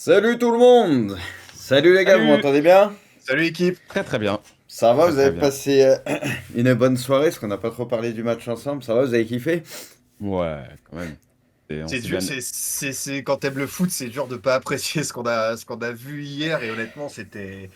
Salut tout le monde! Salut les gars, vous Salut! m'entendez bien? Salut équipe. Très très bien, Ça va, très vous très avez bien. passé une bonne soirée, parce qu'on n'a pas trop parlé du match ensemble. Ça va, vous avez kiffé? Ouais, quand même. On C'est s'est dur, bien. quand t'aimes le foot, c'est dur de pas apprécier ce qu'on a vu hier et honnêtement, c'était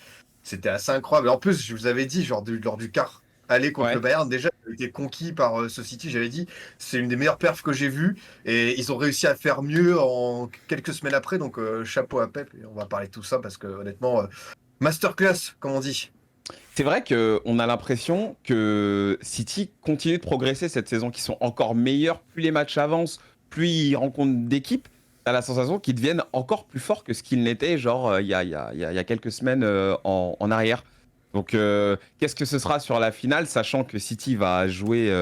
assez incroyable. En plus, je vous avais dit, lors du quart aller contre le Ouais. Bayern, déjà, j'avais été conquis par ce City. J'avais dit, c'est une des meilleures perfs que j'ai vues et ils ont réussi à faire mieux en quelques semaines après. Donc, chapeau à Pep. Et on va parler de tout ça parce que honnêtement, masterclass, comme on dit. C'est vrai qu'on a l'impression que City continue de progresser cette saison, qu'ils sont encore meilleurs. Plus les matchs avancent, plus ils rencontrent d'équipes. T'as la sensation qu'ils deviennent encore plus forts que ce qu'ils n'étaient, genre il y a quelques semaines en arrière. Donc, qu'est-ce que ce sera sur la finale, sachant que City va jouer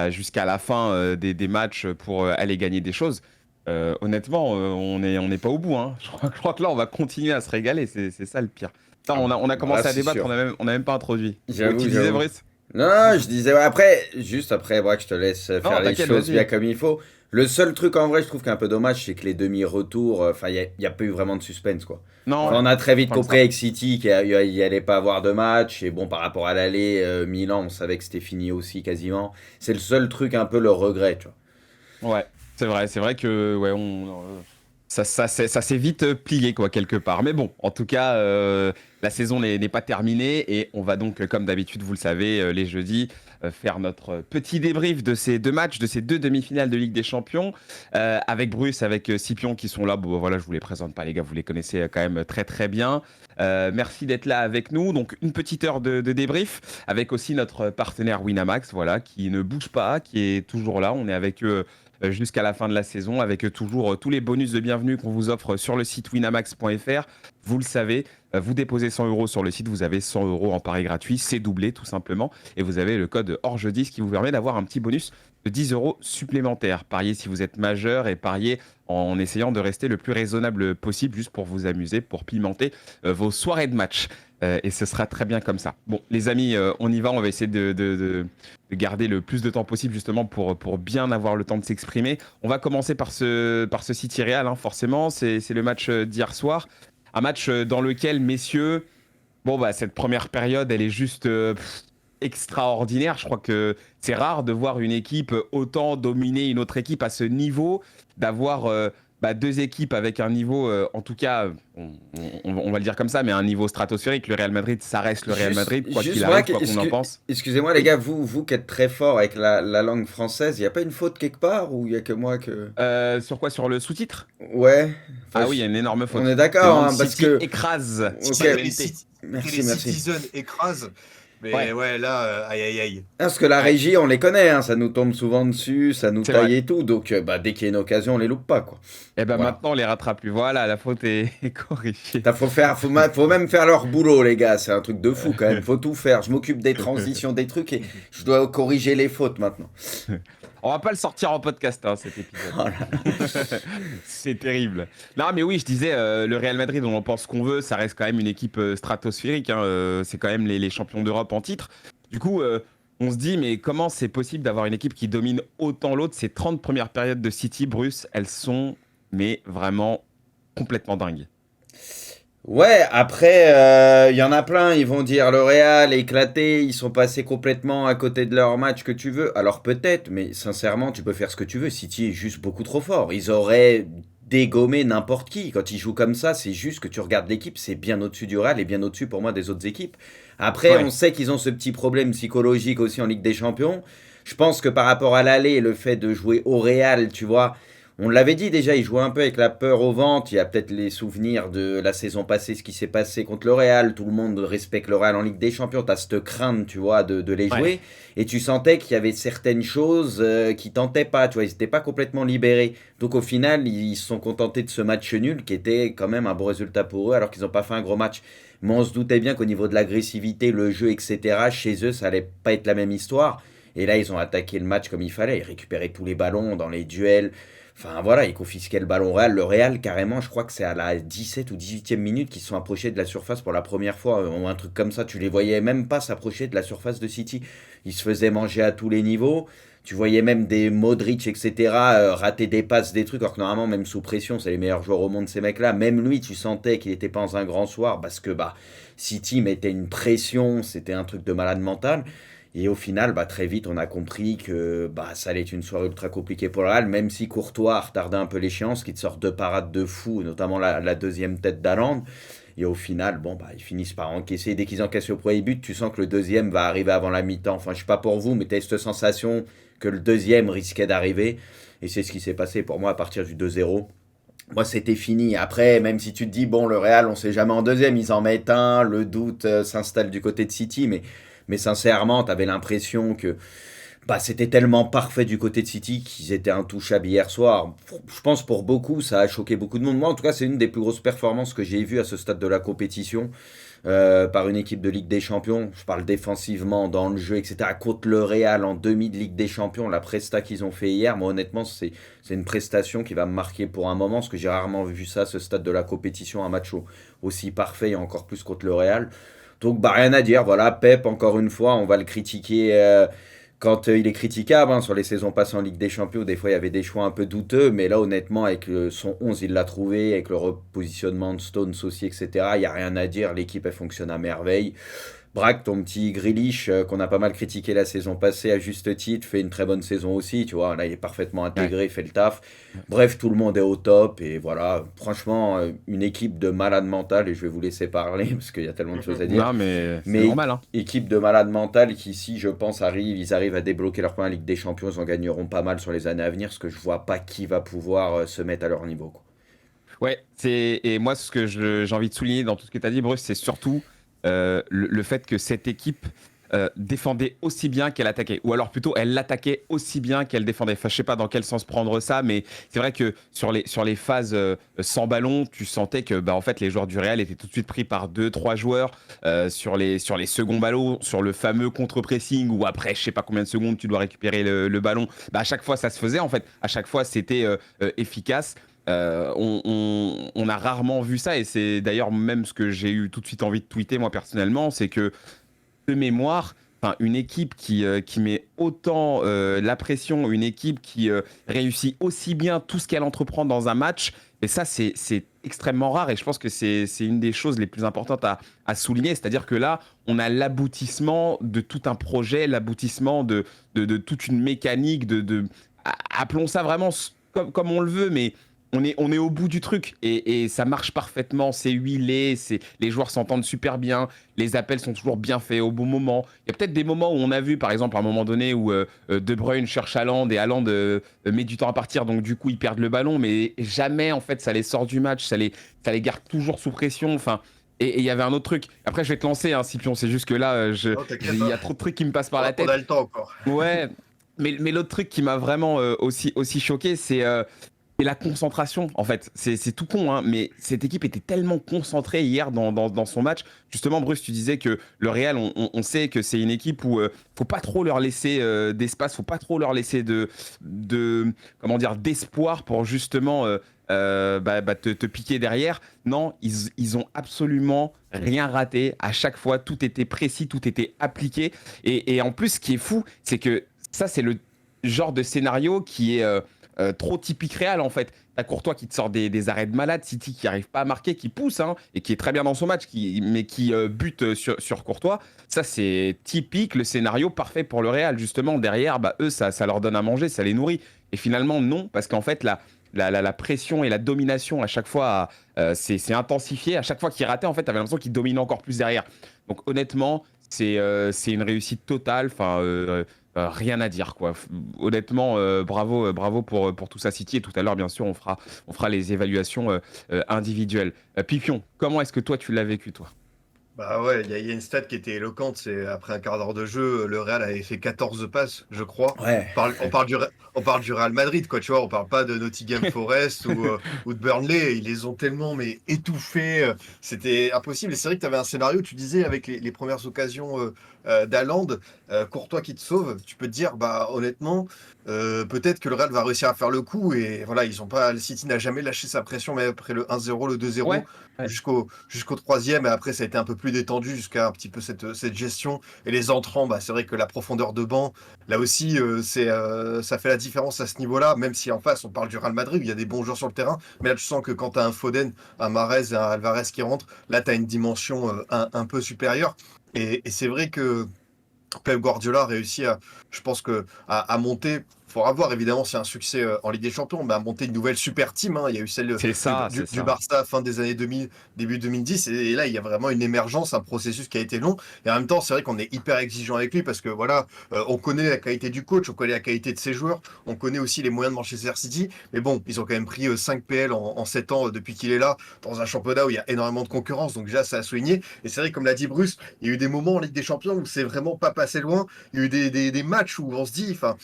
jusqu'à la fin des matchs pour aller gagner des choses. Honnêtement, on n'est pas au bout, hein. Je crois que là, on va continuer à se régaler. C'est ça le pire. Putain, Ah, on a bah commencé à c'est débattre, sûr. on a même pas introduit. Oui, J'avoue, tu disais, j'avoue. Brice? Non, non, je disais, ouais, après, juste après, ouais, je te laisse faire Non, les t'inquiète, choses bien vas-y. comme il faut. Le seul truc en vrai, je trouve qui est un peu dommage, c'est que les demi-retours, enfin, il y a pas eu vraiment de suspense, quoi. Non, Enfin, on a très vite tant que compris ça. avec City qu'il y allait pas avoir de match. Et bon, par rapport à l'aller, Milan, on savait que c'était fini aussi quasiment. C'est le seul truc, un peu le regret, tu vois. Ouais, c'est vrai que ouais, ça s'est vite plié quoi quelque part. Mais bon, en tout cas, la saison n'est pas terminée et on va donc, comme d'habitude, vous le savez, les jeudis, faire notre petit débrief de ces deux matchs, de ces deux demi-finales de Ligue des Champions, avec Bruce, avec Scipion qui sont là. Bon, bah, voilà, je vous les présente pas, les gars, vous les connaissez quand même très très bien. Merci d'être là avec nous. Donc une petite heure de débrief avec aussi notre partenaire Winamax, voilà, qui ne bouge pas, qui est toujours là. On est avec eux jusqu'à la fin de la saison avec toujours tous les bonus de bienvenue qu'on vous offre sur le site winamax.fr. Vous le savez, vous déposez 100 euros sur le site, vous avez 100 euros en pari gratuit, c'est doublé tout simplement. Et vous avez le code ORGE10 qui vous permet d'avoir un petit bonus de 10 euros supplémentaires. Pariez si vous êtes majeur et pariez en essayant de rester le plus raisonnable possible juste pour vous amuser, pour pimenter vos soirées de match. Et ce sera très bien comme ça. Bon, les amis, on y va. On va essayer de garder le plus de temps possible justement pour bien avoir le temps de s'exprimer. On va commencer par ce City Real, hein, forcément. C'est le match d'hier soir. Un match dans lequel, messieurs, bon, bah, cette première période, elle est juste extraordinaire. Je crois que c'est rare de voir une équipe autant dominer une autre équipe à ce niveau, d'avoir deux équipes avec un niveau, en tout cas, on va le dire comme ça, mais un niveau stratosphérique. Le Real Madrid, ça reste le Real Madrid, quoi qu'il Juste moi, arrive, quoi qu'on en pense. excusez-moi les Oui. gars, vous qui êtes très fort avec la langue française, il n'y a pas une faute quelque part ou il y a que moi que... Sur quoi? Sur le sous-titre? Ouais, enfin, Ah oui, il y a une énorme on est faute. C'est d'accord, Man hein, parce City que... écrase Ok, Que les, l'humanité. Que les merci, merci. Citizens écrasent. Mais Ouais, ouais, là, aïe aïe aïe. Parce que la ouais, régie, on les connaît, hein, ça nous tombe souvent dessus, ça nous c'est taille vrai. et tout, donc bah, dès qu'il y a une occasion, on les loupe pas, quoi. Et ben Voilà. maintenant, on les rattrape plus. Voilà, la faute est, est corrigée. Faut même faire leur boulot, les gars, c'est un truc de fou quand même, faut tout faire. Je m'occupe des transitions, des trucs et je dois corriger les fautes maintenant. On va pas le sortir en podcast, hein, cet épisode. Oh là là. C'est terrible. Non, mais oui, je disais, le Real Madrid, on en pense ce qu'on veut, ça reste quand même une équipe stratosphérique, hein, c'est quand même les champions d'Europe en titre. Du coup, on se dit, mais comment c'est possible d'avoir une équipe qui domine autant l'autre? Ces 30 premières périodes de City, Bruce, elles sont, mais vraiment complètement dingues. Ouais, après, il y en a plein, ils vont dire le Real est éclaté, ils sont passés complètement à côté de leur match que tu veux. Alors peut-être, mais sincèrement, tu peux faire ce que tu veux. City est juste beaucoup trop fort. Ils auraient dégommé n'importe qui. Quand ils jouent comme ça, c'est juste que tu regardes l'équipe, c'est bien au-dessus du Real et bien au-dessus pour moi des autres équipes. Après, on Ouais, sait qu'ils ont ce petit problème psychologique aussi en Ligue des Champions. Je pense que par rapport à l'aller, le fait de jouer au Real, tu vois, on l'avait dit déjà, il jouait un peu avec la peur au ventre. Il y a peut-être les souvenirs de la saison passée, ce qui s'est passé contre le Real. Tout le monde respecte le Real en Ligue des Champions. T'as cette crainte, tu vois, de les ouais. jouer. Et tu sentais qu'il y avait certaines choses qui tentaient pas, tu vois, ils n'étaient pas complètement libérés. Donc au final, ils se sont contentés de ce match nul qui était quand même un bon résultat pour eux alors qu'ils n'ont pas fait un gros match. Mais on se doutait bien qu'au niveau de l'agressivité, le jeu, etc., chez eux, ça allait pas être la même histoire. Et là, ils ont attaqué le match comme il fallait. Ils récupéraient tous les ballons dans les duels. Enfin voilà, ils confisquaient le ballon au Real. Le Real, carrément, je crois que c'est à la 17 ou 18e minute qu'ils se sont approchés de la surface pour la première fois, ou un truc comme ça. Tu les voyais même pas s'approcher de la surface de City. Ils se faisaient manger à tous les niveaux. Tu voyais même des Modric, etc., rater des passes, des trucs, alors que normalement, même sous pression, c'est les meilleurs joueurs au monde, ces mecs-là. Même lui, tu sentais qu'il n'était pas dans un grand soir parce que bah, City mettait une pression, c'était un truc de malade mental. Et au final, bah, très vite, on a compris que bah, ça allait être une soirée ultra compliquée pour le Real, même si Courtois a retardé un peu l'échéance, qui te sort deux parades de fou, notamment la deuxième tête d'Haaland. Et au final, bon, bah, ils finissent par encaisser. Dès qu'ils encaissent le premier but, tu sens que le deuxième va arriver avant la mi-temps. Enfin, je sais pas pour vous, mais tu as cette sensation que le deuxième risquait d'arriver. Et c'est ce qui s'est passé pour moi à partir du 2-0. Moi, c'était fini. Après, même si tu te dis, bon, le Real, on sait jamais en deuxième, ils en mettent un, le doute s'installe du côté de City, mais sincèrement, tu avais l'impression que bah, c'était tellement parfait du côté de City qu'ils étaient intouchables hier soir. Je pense pour beaucoup, ça a choqué beaucoup de monde. Moi, en tout cas, c'est une des plus grosses performances que j'ai vues à ce stade de la compétition par une équipe de Ligue des Champions. Je parle défensivement, dans le jeu, etc. Contre le Real en demi de Ligue des Champions, la presta qu'ils ont fait hier, moi honnêtement, c'est une prestation qui va me marquer pour un moment, parce que j'ai rarement vu ça à ce stade de la compétition, un match aussi parfait et encore plus contre le Real. Donc, bah, rien à dire. Voilà, Pep, encore une fois, on va le critiquer quand il est critiquable. Hein, sur les saisons passées en Ligue des Champions, des fois, il y avait des choix un peu douteux. Mais là, honnêtement, avec son 11, il l'a trouvé. Avec le repositionnement de Stones aussi, etc., il n'y a rien à dire. L'équipe, elle fonctionne à merveille. Braque, ton petit Grealish, qu'on a pas mal critiqué la saison passée à juste titre, fait une très bonne saison aussi, tu vois. Là, il est parfaitement Ouais. intégré, il fait le taf. Bref, tout le monde est au top. Et voilà, franchement, une équipe de malade mental. Et je vais vous laisser parler parce qu'il y a tellement de choses à dire. Non, mais c'est Mais normal, hein. équipe de malade mental qui, si je pense, ils arrivent à débloquer leur point en Ligue des Champions, ils en gagneront pas mal sur les années à venir, parce que je vois pas qui va pouvoir se mettre à leur niveau, quoi. Ouais, et moi, ce que j'ai envie de souligner dans tout ce que tu as dit, Bruce, c'est surtout le fait que cette équipe défendait aussi bien qu'elle attaquait. Ou alors plutôt, elle l'attaquait aussi bien qu'elle défendait. Enfin, je sais pas dans quel sens prendre ça, mais c'est vrai que sur les phases sans ballon, tu sentais que bah, en fait, les joueurs du Real étaient tout de suite pris par deux, trois joueurs sur les seconds ballons, sur le fameux contre-pressing, où après, je sais pas combien de secondes, tu dois récupérer le ballon. Bah, à chaque fois, ça se faisait, en fait. À chaque fois, c'était efficace. On a rarement vu ça, et c'est d'ailleurs même ce que j'ai eu tout de suite envie de tweeter moi personnellement, c'est que de mémoire, enfin, une équipe qui met autant la pression, une équipe qui réussit aussi bien tout ce qu'elle entreprend dans un match, et ça c'est extrêmement rare, et je pense que c'est une des choses les plus importantes à souligner, c'est-à-dire que là, on a l'aboutissement de tout un projet, l'aboutissement de toute une mécanique, appelons ça vraiment comme on le veut, mais on est au bout du truc et ça marche parfaitement, c'est huilé, les joueurs s'entendent super bien, les appels sont toujours bien faits au bon moment. Il y a peut-être des moments où on a vu, par exemple, à un moment donné où De Bruyne cherche Haaland et Haaland met du temps à partir, donc du coup ils perdent le ballon, mais jamais en fait ça les sort du match, ça les garde toujours sous pression. Enfin, et il y avait un autre truc. Après, je vais te lancer, hein, Scipion, c'est juste que là, Non, t'inquiète il y pas, a trop de trucs qui me passent par la on tête. a le temps encore. Ouais, mais l'autre truc qui m'a vraiment aussi choqué, c'est la concentration, en fait. C'est tout con, hein, mais cette équipe était tellement concentrée hier dans son match. Justement, Bruce, tu disais que le Real, on sait que c'est une équipe où faut pas trop leur laisser d'espace, faut pas trop leur laisser comment dire, d'espoir pour justement te piquer derrière. Non, ils ont absolument rien raté. À chaque fois, tout était précis, tout était appliqué. Et en plus, ce qui est fou, c'est que ça, c'est le genre de scénario qui est trop typique Real en fait. T'as Courtois qui te sort des arrêts de malade, City qui arrive pas à marquer, qui pousse hein, et qui est très bien dans son match, mais qui bute sur Courtois. Ça c'est typique, le scénario parfait pour le Real. Justement derrière, bah, eux ça leur donne à manger, ça les nourrit. Et finalement non, parce qu'en fait la pression et la domination à chaque fois c'est intensifié. À chaque fois qu'il ratait en fait, t'avais l'impression qu'il dominait encore plus derrière. Donc honnêtement c'est une réussite totale. Enfin rien à dire quoi. Honnêtement, bravo pour tout ça City. Et tout à l'heure, bien sûr, on fera les évaluations individuelles. Pipion, comment est-ce que toi tu l'as vécu toi? Bah ouais, il y a une stat qui était éloquente, c'est après un quart d'heure de jeu, le Real avait fait 14 passes, je crois. Ouais. On parle du Real Madrid, quoi, tu vois, on parle pas de Nottingham Forest ou de Burnley, ils les ont tellement mais étouffés, c'était impossible. Et c'est vrai que tu avais un scénario, tu disais, avec les premières occasions d'Haaland, Courtois qui te sauve, tu peux te dire, bah honnêtement, peut-être que le Real va réussir à faire le coup, et voilà, ils ont pas, le City n'a jamais lâché sa pression, mais après le 1-0, le 2-0, Ouais, ouais, jusqu'au troisième, et après ça a été un peu plus plus détendu jusqu'à un petit peu cette gestion. Et les entrants, bah, c'est vrai que la profondeur de banc, là aussi, ça fait la différence à ce niveau-là, même si en face, on parle du Real Madrid, il y a des bons joueurs sur le terrain. Mais là, tu sens que quand tu as un Foden, un Mahrez et un Alvarez qui rentrent, là, tu as une dimension un peu supérieure. Et c'est vrai que Pep Guardiola a réussi je pense à monter. Il faudra voir évidemment si c'est un succès en Ligue des Champions, mais à monter une nouvelle super team, hein. Il y a eu celle C'est ça, c'est du ça. Barça fin des années 2000, début 2010, et là il y a vraiment une émergence, un processus qui a été long. Et en même temps, c'est vrai qu'on est hyper exigeant avec lui parce que voilà, on connaît la qualité du coach, on connaît la qualité de ses joueurs, on connaît aussi les moyens de Manchester City. Mais bon, ils ont quand même pris 5 PL en 7 ans depuis qu'il est là, dans un championnat où il y a énormément de concurrence. Donc déjà, ça a souligné. Et c'est vrai, comme l'a dit Bruce, il y a eu des moments en Ligue des Champions où c'est vraiment pas passé loin. Il y a eu des matchs où on se dit, enfin,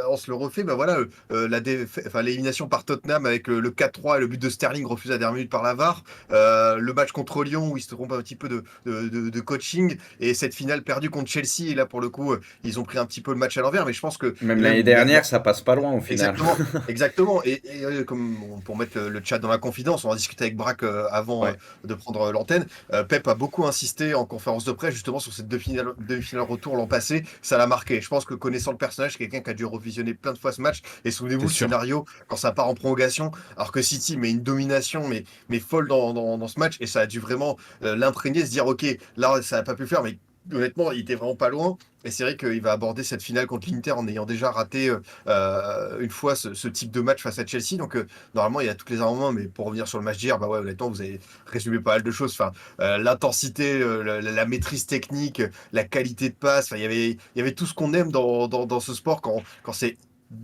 on se le refait, ben voilà, l'élimination par Tottenham avec le 4-3 et le but de Sterling refusé à la dernière minute par la VAR, le match contre Lyon où ils se trompent un petit peu de coaching, et cette finale perdue contre Chelsea, et là pour le coup, ils ont pris un petit peu le match à l'envers, mais je pense que Même et même l'année dernière, ça passe pas loin au final. exactement, exactement. Et comme pour mettre le chat dans la confidence, on a discuté avec Braque avant Ouais, de prendre l'antenne. Pep a beaucoup insisté en conférence de presse justement sur cette demi-finale retour l'an passé. Ça l'a marqué. Je pense que connaissant le personnage, c'est quelqu'un qui a dû revisionner plein de fois ce match. Et souvenez-vous c'est le sûr. scénario quand ça part en prolongation, alors que City met une domination mais folle dans ce match, et ça a dû vraiment l'imprégner, se dire ok, là ça n'a pas pu le faire, mais honnêtement, il était vraiment pas loin. Et c'est vrai qu'il va aborder cette finale contre l'Inter en ayant déjà raté une fois ce type de match face à Chelsea. Donc normalement, il y a toutes les armes en main. Mais pour revenir sur le match d'hier, bah ouais, honnêtement, vous avez résumé pas mal de choses. Enfin, l'intensité, la maîtrise technique, la qualité de passe. Enfin, il y avait tout ce qu'on aime dans ce sport quand c'est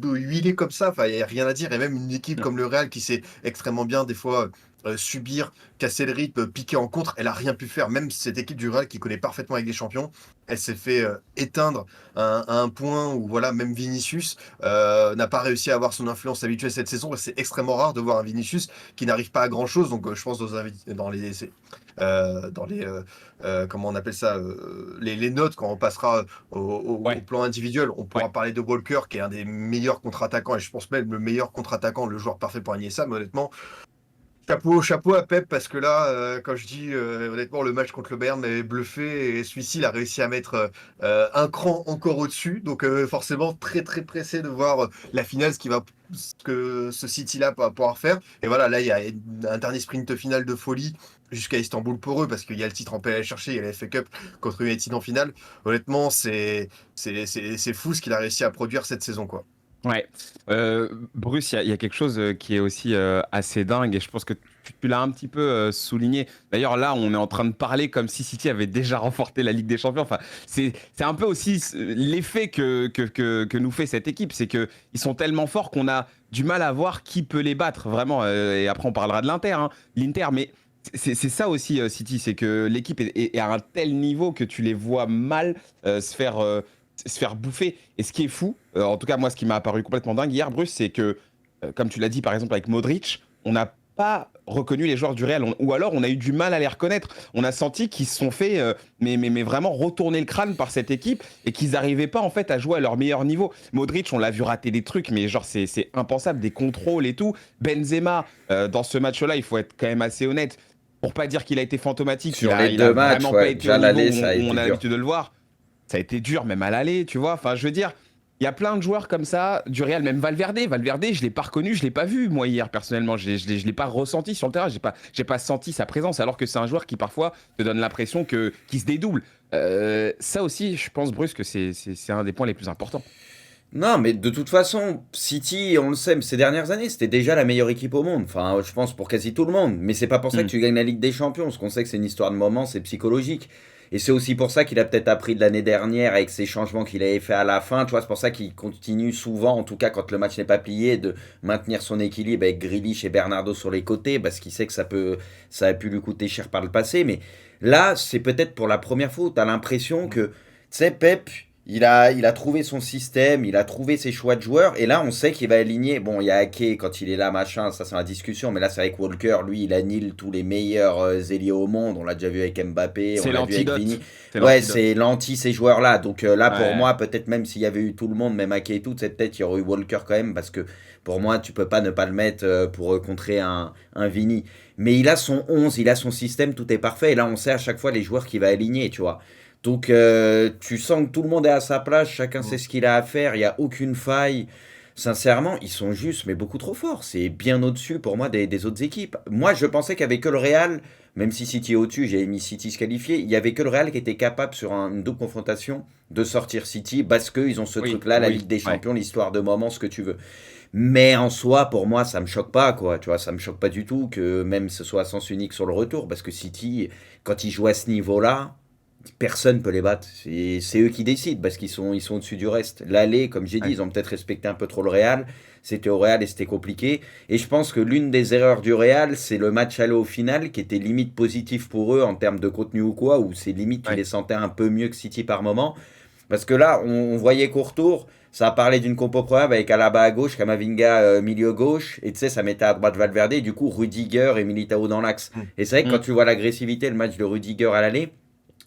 huilé comme ça. Enfin, il n'y a rien à dire. Et même une équipe comme le Real qui sait extrêmement bien des fois subir, casser le rythme, piquer en contre, elle a rien pu faire. Même cette équipe du Real qui connaît parfaitement avec des champions, elle s'est fait éteindre à un point où voilà, même Vinicius n'a pas réussi à avoir son influence habituelle cette saison. Et c'est extrêmement rare de voir un Vinicius qui n'arrive pas à grand chose. Donc je pense dans les comment on appelle ça, les notes quand on passera au Ouais, plan individuel, on ouais. pourra parler de Walker qui est un des meilleurs contre-attaquants, et je pense même le meilleur contre-attaquant, le joueur parfait pour aligner ça. Mais honnêtement, chapeau à Pep, parce que là, quand je dis honnêtement, le match contre le Bayern m'avait bluffé, et celui-ci, il a réussi à mettre un cran encore au-dessus. Donc forcément, très très pressé de voir la finale, ce que ce City-là va pouvoir faire. Et voilà, là, il y a un dernier sprint final de folie jusqu'à Istanbul pour eux, parce qu'il y a le titre en PL à aller chercher, il y a la FA Cup contre United en finale. Honnêtement, c'est fou ce qu'il a réussi à produire cette saison, quoi. Ouais. Bruce, il y a quelque chose qui est aussi assez dingue, et je pense que tu l'as un petit peu souligné. D'ailleurs, là, on est en train de parler comme si City avait déjà remporté la Ligue des Champions. Enfin, c'est un peu aussi l'effet que nous fait cette équipe. C'est qu'ils sont tellement forts qu'on a du mal à voir qui peut les battre, vraiment. Et après, on parlera de l'Inter, hein. L'Inter, mais c'est ça aussi, City, c'est que l'équipe est à un tel niveau que tu les vois mal se faire bouffer. Et ce qui est fou, en tout cas moi ce qui m'a apparu complètement dingue hier, Bruce, c'est que, comme tu l'as dit par exemple avec Modric, on n'a pas reconnu les joueurs du Real, ou alors on a eu du mal à les reconnaître. On a senti qu'ils se sont fait mais vraiment retourner le crâne par cette équipe, et qu'ils n'arrivaient pas en fait à jouer à leur meilleur niveau. Modric, on l'a vu rater des trucs, mais genre c'est impensable, des contrôles et tout. Benzema, dans ce match-là, il faut être quand même assez honnête, pour pas dire qu'il a été fantomatique, Sur les il a deux matchs, vraiment pas ouais, été au déjà niveau l'aller, où ça a où on été a dur. l'habitude de le voir. Ça a été dur, même à l'aller, tu vois. Enfin, je veux dire, il y a plein de joueurs comme ça, du Real, même Valverde. Valverde, je l'ai pas reconnu, je l'ai pas vu, moi, hier, personnellement. Je l'ai pas ressenti sur le terrain, j'ai pas senti sa présence, alors que c'est un joueur qui, parfois, te donne l'impression qu'il se dédouble. Ça aussi, je pense, Bruce, que c'est un des points les plus importants. Non, mais de toute façon, City, on le sait, ces dernières années, c'était déjà la meilleure équipe au monde. Enfin, je pense pour quasi tout le monde. Mais c'est pas pour ça que Hmm. tu gagnes la Ligue des Champions. Parce qu'on sait que c'est une histoire de moment, c'est psychologique. Et c'est aussi pour ça qu'il a peut-être appris de l'année dernière avec ces changements qu'il avait fait à la fin. Tu vois, c'est pour ça qu'il continue souvent, en tout cas quand le match n'est pas plié, de maintenir son équilibre avec Grealish et Bernardo sur les côtés, parce qu'il sait que ça a pu lui coûter cher par le passé. Mais là, c'est peut-être pour la première fois où tu as l'impression que, tu sais, Pep, il a trouvé son système, il a trouvé ses choix de joueurs, et là on sait qu'il va aligner. Bon, il y a Ake quand il est là, machin, ça c'est la discussion, mais là c'est avec Walker, lui il annule tous les meilleurs ailiers au monde, on l'a déjà vu avec Mbappé, on C'est l'a vu avec Vini. l'antidote. C'est Ouais, l'antidote. c'est l'anti ces joueurs-là, donc là pour Ouais. moi, peut-être même s'il y avait eu tout le monde, même Ake et tout, c'est peut-être qu'il y aurait eu Walker quand même, parce que pour moi tu peux pas ne pas le mettre pour contrer un Vini. Mais il a son 11, il a son système, tout est parfait, et là on sait à chaque fois les joueurs qu'il va aligner, tu vois. Donc tu sens que tout le monde est à sa place, chacun sait Mm. ce qu'il a à faire, il n'y a aucune faille. Sincèrement, ils sont juste, mais beaucoup trop forts. C'est bien au-dessus pour moi des autres équipes. Moi, je pensais qu'il n'y avait que le Real, même si City est au-dessus, j'avais mis City se qualifier, il n'y avait que le Real qui était capable sur une double confrontation de sortir City parce qu'ils ont ce Oui, truc-là, la oui, Ligue des ouais. Champions, l'histoire de moment, ce que tu veux. Mais en soi, pour moi, ça me choque pas, quoi. Tu vois, ça me choque pas du tout que même ce soit à sens unique sur le retour, parce que City, quand ils jouent à ce niveau-là, personne peut les battre. C'est eux qui décident parce qu'ils sont au-dessus du reste. L'aller, comme j'ai dit, Ouais. ils ont peut-être respecté un peu trop le Real. C'était au Real et c'était compliqué. Et je pense que l'une des erreurs du Real, c'est le match aller au final qui était limite positif pour eux en termes de contenu ou quoi, où c'est limite tu Ouais. les sentais un peu mieux que City par moment. Parce que là, on voyait qu'au retour, ça a parlé d'une compo probable avec Alaba à gauche, Kamavinga milieu gauche, et tu sais, ça mettait à droite Valverde, et du coup Rudiger et Militao dans l'axe. Mm. Et c'est vrai que quand Mm. tu vois l'agressivité, le match de Rudiger à l'aller,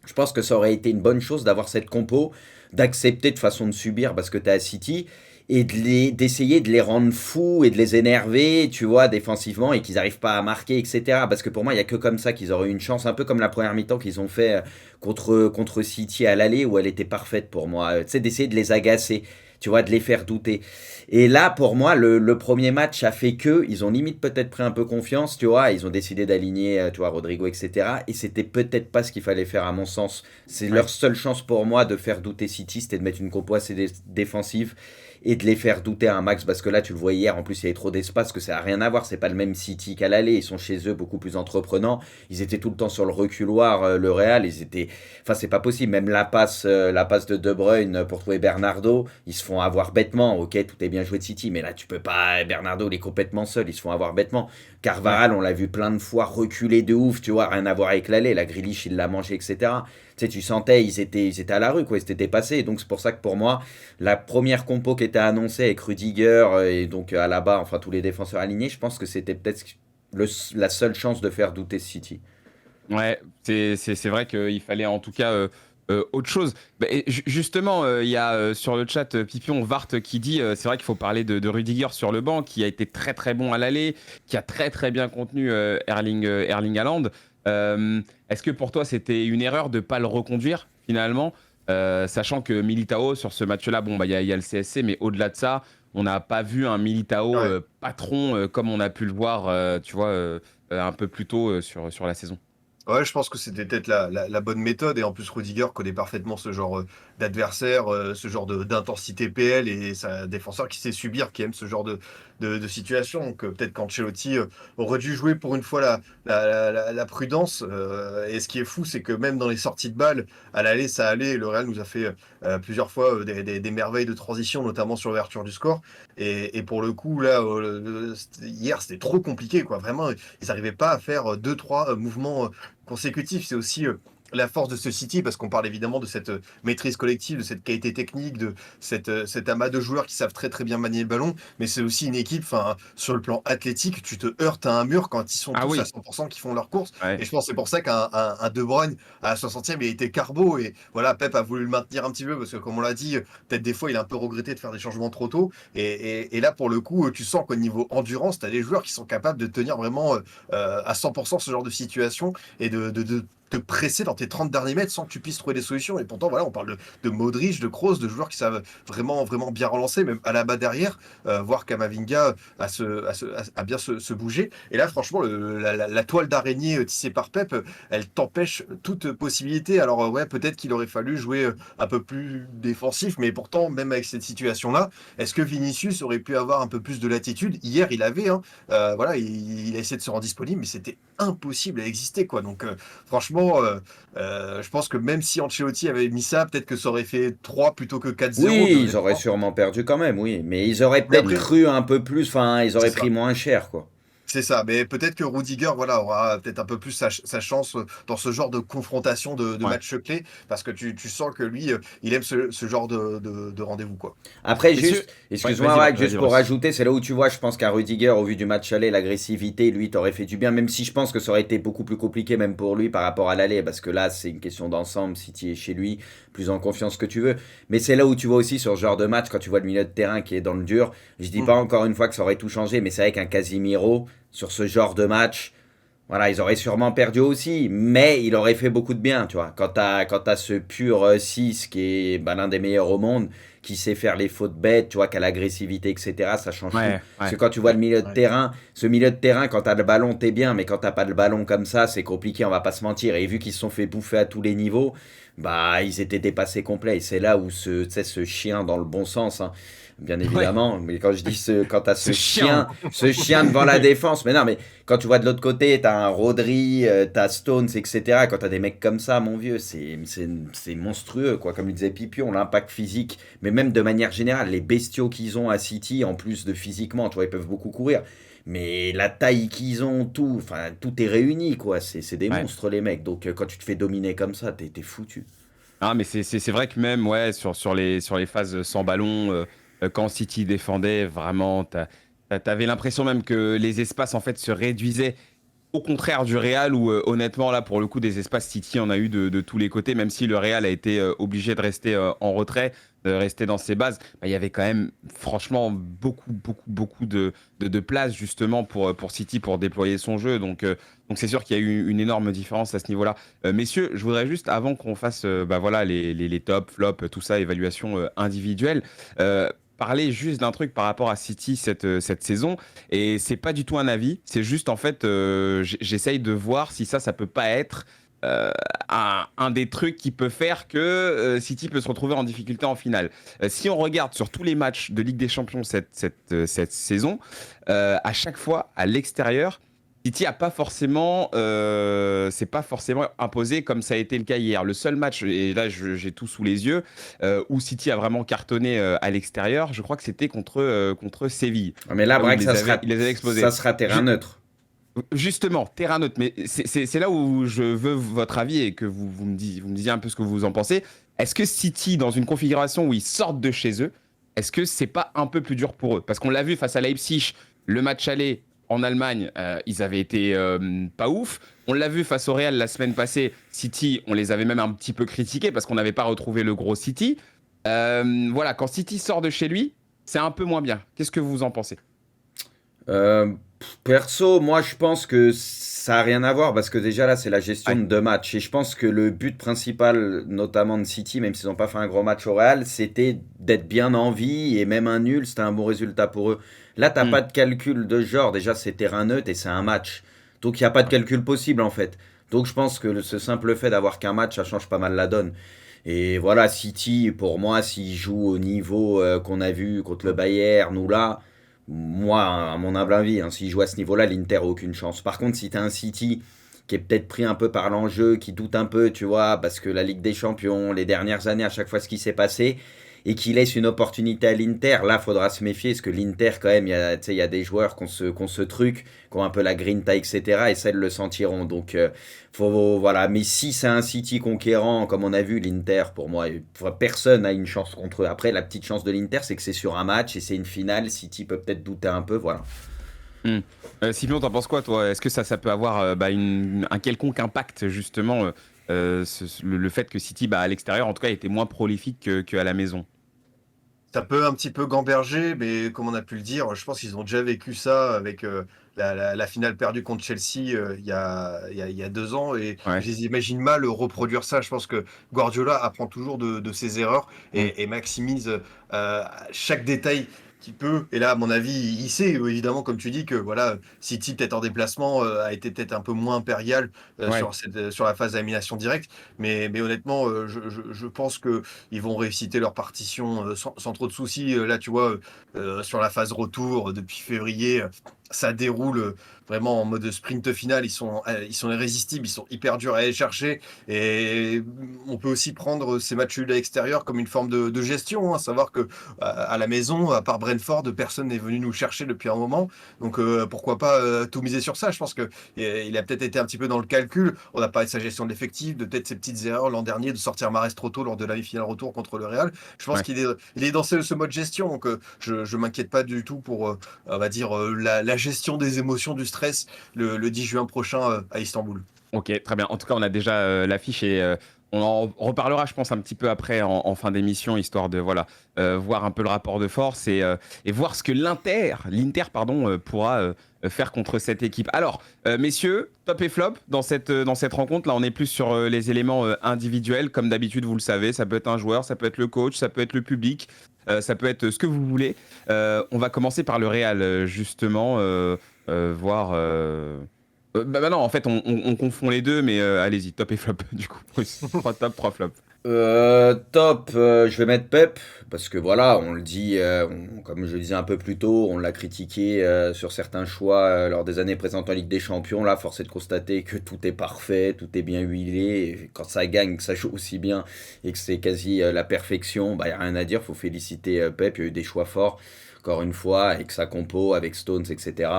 je pense que ça aurait été une bonne chose d'avoir cette compo, d'accepter de façon de subir parce que tu es à City et d'essayer de les rendre fous et de les énerver, tu vois, défensivement et qu'ils n'arrivent pas à marquer, etc. Parce que pour moi, il n'y a que comme ça qu'ils auraient eu une chance, un peu comme la première mi-temps qu'ils ont fait contre City à l'aller où elle était parfaite pour moi. Tu sais, d'essayer de les agacer, tu vois, de les faire douter. Et là, pour moi, le premier match a fait que ils ont limite peut-être pris un peu confiance, tu vois. Ils ont décidé d'aligner, tu vois, Rodrigo, etc. Et c'était peut-être pas ce qu'il fallait faire, à mon sens. C'est leur Ouais. seule chance pour moi de faire douter City, c'était de mettre une compo assez défensive et de les faire douter à un max. Parce que là, tu le voyais hier, en plus, il y avait trop d'espace, que ça n'a rien à voir. C'est pas le même City qu'à l'aller. Ils sont chez eux beaucoup plus entreprenants. Ils étaient tout le temps sur le reculoir, le Real. Ils étaient. Enfin, c'est pas possible. Même la passe de De Bruyne pour trouver Bernardo, ils se font avoir bêtement. Ok, tout est bien joué de City, mais là, tu peux pas. Bernardo, il est complètement seul. Ils se font avoir bêtement. Ouais. Carvajal, on l'a vu plein de fois reculer de ouf, tu vois, rien à voir avec l'aller. La Grealish, il l'a mangé, etc. Tu sais, tu sentais, ils étaient à la rue, quoi. Ils s'étaient dépassés. Donc, c'est pour ça que pour moi, la première compo qui était annoncée avec Rudiger et donc Alaba, enfin tous les défenseurs alignés, je pense que c'était peut-être la seule chance de faire douter City. Ouais, c'est vrai qu'il fallait en tout cas autre chose. Bah, et justement, il y a sur le chat Pipion Vart qui dit c'est vrai qu'il faut parler de Rudiger sur le banc, qui a été très très bon à l'aller, qui a très très bien contenu Erling Haaland. Est-ce que pour toi c'était une erreur de ne pas le reconduire finalement, sachant que Militao sur ce match-là, bon, bah, il y a le CSC, mais au-delà de ça, on n'a pas vu un Militao Ouais. patron comme on a pu le voir, tu vois, un peu plus tôt sur la saison. Ouais, je pense que c'était peut-être la bonne méthode. Et en plus, Rudiger connaît parfaitement ce genre d'adversaire, ce genre d'intensité PL et c'est un défenseur qui sait subir, qui aime ce genre de situation. Donc peut-être qu'Ancelotti aurait dû jouer pour une fois la prudence. Et ce qui est fou, c'est que même dans les sorties de balles, à l'aller, ça allait. Le Real nous a fait plusieurs fois des merveilles de transition, notamment sur l'ouverture du score. Et pour le coup, là, hier, c'était trop compliqué, quoi. Vraiment, ils n'arrivaient pas à faire deux, trois mouvements consécutif. C'est aussi la force de ce City, parce qu'on parle évidemment de cette maîtrise collective, de cette qualité technique, de cet amas de joueurs qui savent très très bien manier le ballon, mais c'est aussi une équipe, enfin, sur le plan athlétique, tu te heurtes à un mur quand ils sont Ah tous à oui, 100% qui font leur course, ouais. et je pense que c'est pour ça qu'un De Bruyne à la 60e, il a été carbo, et voilà, Pep a voulu le maintenir un petit peu, parce que comme on l'a dit, peut-être des fois il a un peu regretté de faire des changements trop tôt, et là pour le coup, tu sens qu'au niveau endurance, tu as des joueurs qui sont capables de tenir vraiment à 100% ce genre de situation, et de te presser dans tes 30 derniers mètres sans que tu puisses trouver des solutions. Et pourtant, voilà, on parle de Modric, de Kroos, de joueurs qui savent vraiment, vraiment bien relancer, même à la bas derrière, voir Kamavinga à bien se bouger. Et là, franchement, la toile d'araignée tissée par Pep, elle t'empêche toute possibilité. Alors, ouais, peut-être qu'il aurait fallu jouer un peu plus défensif, mais pourtant, même avec cette situation-là, est-ce que Vinicius aurait pu avoir un peu plus de latitude? Hier, il avait, hein, voilà, il a essayé de se rendre disponible, mais c'était impossible à exister, quoi. Donc, franchement, je pense que même si Ancelotti avait mis ça, peut-être que ça aurait fait 3 plutôt que 4-0, mais Oui, ils auraient honnêtement. sûrement perdu quand même, oui. Mais ils auraient Mais peut-être après, cru un peu plus, enfin, ils c'est auraient ça. pris moins cher, quoi. C'est ça, mais peut-être que Rudiger, voilà, aura peut-être un peu plus sa chance dans ce genre de confrontation de Ouais. match clé, parce que tu sens que lui, il aime ce genre de rendez-vous, quoi. Après, Messieurs, juste, ouais, excuse-moi, vas-y, Mike, vas-y, juste pour Russ. rajouter, c'est là où tu vois, je pense qu'à Rudiger, au vu du match aller, l'agressivité, lui, t'aurait fait du bien, même si je pense que ça aurait été beaucoup plus compliqué, même pour lui, par rapport à l'aller, parce que là, c'est une question d'ensemble, City est chez lui, plus en confiance que tu veux. Mais c'est là où tu vois aussi sur ce genre de match, quand tu vois le milieu de terrain qui est dans le dur, je dis Mm. pas encore une fois que ça aurait tout changé, mais c'est vrai qu'un Casimiro, sur ce genre de match, voilà, ils auraient sûrement perdu aussi, mais il aurait fait beaucoup de bien, tu vois. Quand t'as ce pur 6 qui est l'un des meilleurs au monde, qui sait faire les fautes bêtes, tu vois, qui a l'agressivité, etc., ça change tout. Ouais, Parce que ouais, quand tu vois ouais. le milieu de Ouais. terrain, ce milieu de terrain, quand t'as le ballon, t'es bien, mais quand t'as pas le ballon comme ça, c'est compliqué, on va pas se mentir. Et vu qu'ils se sont fait bouffer à tous les niveaux, bah, ils étaient dépassés complets. Et c'est là où tu sais, ce chien dans le bon sens, hein, bien Ouais, évidemment, mais quand je dis quand t'as ce chien. ce chien devant la défense, mais non, mais quand tu vois de l'autre côté, t'as un Rodri, t'as Stones, etc. Quand t'as des mecs comme ça, mon vieux, c'est monstrueux, quoi. Comme le disait Pipion, l'impact physique, mais même de manière générale, les bestiaux qu'ils ont à City, en plus de physiquement, tu vois, ils peuvent beaucoup courir. Mais la taille qu'ils ont, tout, enfin, tout est réuni, quoi. C'est des Ouais. monstres, les mecs. Donc, quand tu te fais dominer comme ça, t'es foutu. Ah, mais c'est vrai que même ouais, sur les phases sans ballon, quand City défendait, vraiment, t'avais l'impression même que les espaces en fait se réduisaient. Au contraire du Real, où honnêtement, là, pour le coup, des espaces City, on a eu de tous les côtés, même si le Real a été obligé de rester en retrait, de rester dans ses bases, bah, il y avait quand même, franchement, beaucoup de place, justement, pour City, pour déployer son jeu. Donc c'est sûr qu'il y a eu une énorme différence à ce niveau-là. Messieurs, je voudrais juste, avant qu'on fasse bah, voilà, les tops, flops, tout ça, évaluation individuelle, parler juste d'un truc par rapport à City cette saison. Et c'est pas du tout un avis, c'est juste en fait, j'essaye de voir si ça peut pas être euh, un des trucs qui peut faire que City peut se retrouver en difficulté en finale. Si on regarde sur tous les matchs de Ligue des Champions cette saison, à chaque fois à l'extérieur, City a pas forcément, c'est pas forcément imposé comme ça a été le cas hier. Le seul match, et là j'ai tout sous les yeux, où City a vraiment cartonné à l'extérieur, je crois que c'était contre Séville. Mais là, Là où Break, il les avait ça explosés. sera terrain Ju- neutre. Justement, terrain neutre, mais c'est là où je veux votre avis et que vous me disiez un peu ce que vous en pensez. Est-ce que City, dans une configuration où ils sortent de chez eux, est-ce que c'est pas un peu plus dur pour eux? Parce qu'on l'a vu face à Leipzig, le match aller en Allemagne, ils avaient été pas ouf. On l'a vu face au Real la semaine passée, City, on les avait même un petit peu critiqués parce qu'on n'avait pas retrouvé le gros City. Voilà, quand City sort de chez lui, c'est un peu moins bien. Qu'est-ce que vous en pensez? Euh, Perso, moi je pense que ça a rien à voir parce que déjà là c'est la gestion Ouais. de deux matchs et je pense que le but principal notamment de City, même s'ils n'ont pas fait un gros match au Real, c'était d'être bien en vie et même un nul c'était un bon résultat pour eux. Là t'as Hmm. pas de calcul de ce genre, déjà c'est terrain neutre et c'est un match. Donc il n'y a pas de calcul possible en fait. Donc je pense que ce simple fait d'avoir qu'un match ça change pas mal la donne. Et voilà, City, pour moi, s'il joue au niveau qu'on a vu contre le Bayern ou là, moi, à mon humble avis, hein, s'il joue à ce niveau-là, l'Inter a aucune chance. Par contre, si tu as un City qui est peut-être pris un peu par l'enjeu, qui doute un peu, tu vois, parce que la Ligue des Champions, les dernières années, à chaque fois ce qui s'est passé, et qui laisse une opportunité à l'Inter, là, faudra se méfier, parce que l'Inter, quand même, tu sais, il y a des joueurs qui ont ce truc, qui ont un peu la grinta, etc., et ça, ils le sentiront. Donc, voilà. Mais si c'est un City conquérant, comme on a vu, l'Inter, pour moi, personne n'a une chance contre eux. Après, la petite chance de l'Inter, c'est que c'est sur un match et c'est une finale. City peut peut-être douter un peu, voilà. Hmm. Sylvain, t'en penses quoi, toi? Est-ce que ça peut avoir bah, un quelconque impact, justement, le fait que City, bah, à l'extérieur, en tout cas, était moins prolifique qu'à la maison? Ça peut un petit peu gamberger, mais comme on a pu le dire, je pense qu'ils ont déjà vécu ça avec la finale perdue contre Chelsea il y a 2 ans, et Ouais. je les imagine mal reproduire ça. Je pense que Guardiola apprend toujours de ses erreurs Hmm. et maximise chaque détail qu'il peut. Et là, à mon avis, il sait évidemment, comme tu dis, que voilà, City peut-être en déplacement a été peut-être un peu moins impérial Ouais. sur la phase d'élimination directe, mais honnêtement, je pense que ils vont réciter leur partition sans trop de soucis. Là, tu vois, sur la phase retour depuis février, ça déroule vraiment en mode sprint final. Ils sont irrésistibles, ils sont hyper durs à aller chercher. Et on peut aussi prendre ces matchs nuls à l'extérieur comme une forme de gestion. Savoir que à la maison, à part Brentford, personne n'est venu nous chercher depuis un moment. Donc pourquoi pas tout miser sur ça. Je pense que il a peut-être été un petit peu dans le calcul. On a parlé de sa gestion de l'effectif, de peut-être ses petites erreurs l'an dernier, de sortir Mahrez trop tôt lors de la demi-finale retour contre le Real. Je pense Ouais. qu'il est dans ce mode gestion. Donc je m'inquiète pas du tout pour on va dire, la gestion des émotions, du stress, le 10 juin prochain à Istanbul. Ok, très bien. En tout cas, on a déjà l'affiche et on en reparlera, je pense, un petit peu après en fin d'émission, histoire de voilà voir un peu le rapport de force et voir ce que l'Inter, pardon, pourra faire contre cette équipe. Alors, messieurs, top et flop dans cette rencontre. Là, on est plus sur les éléments individuels, comme d'habitude, vous le savez. Ça peut être un joueur, ça peut être le coach, ça peut être le public, ça peut être ce que vous voulez. On va commencer par le Real, justement, voir. Bah non, en fait, on confond les deux, mais allez-y, top et flop, du coup. 3 top, 3 flop. Top, je vais mettre Pep, parce que voilà, on le dit, comme je le disais un peu plus tôt, on l'a critiqué sur certains choix lors des années présentes en Ligue des Champions. Là, force est de constater que tout est parfait, tout est bien huilé. Et quand ça gagne, que ça joue aussi bien et que c'est quasi la perfection, bah, il n'y a rien à dire, faut féliciter Pep, il y a eu des choix forts, encore une fois, avec sa compo, avec Stones, etc.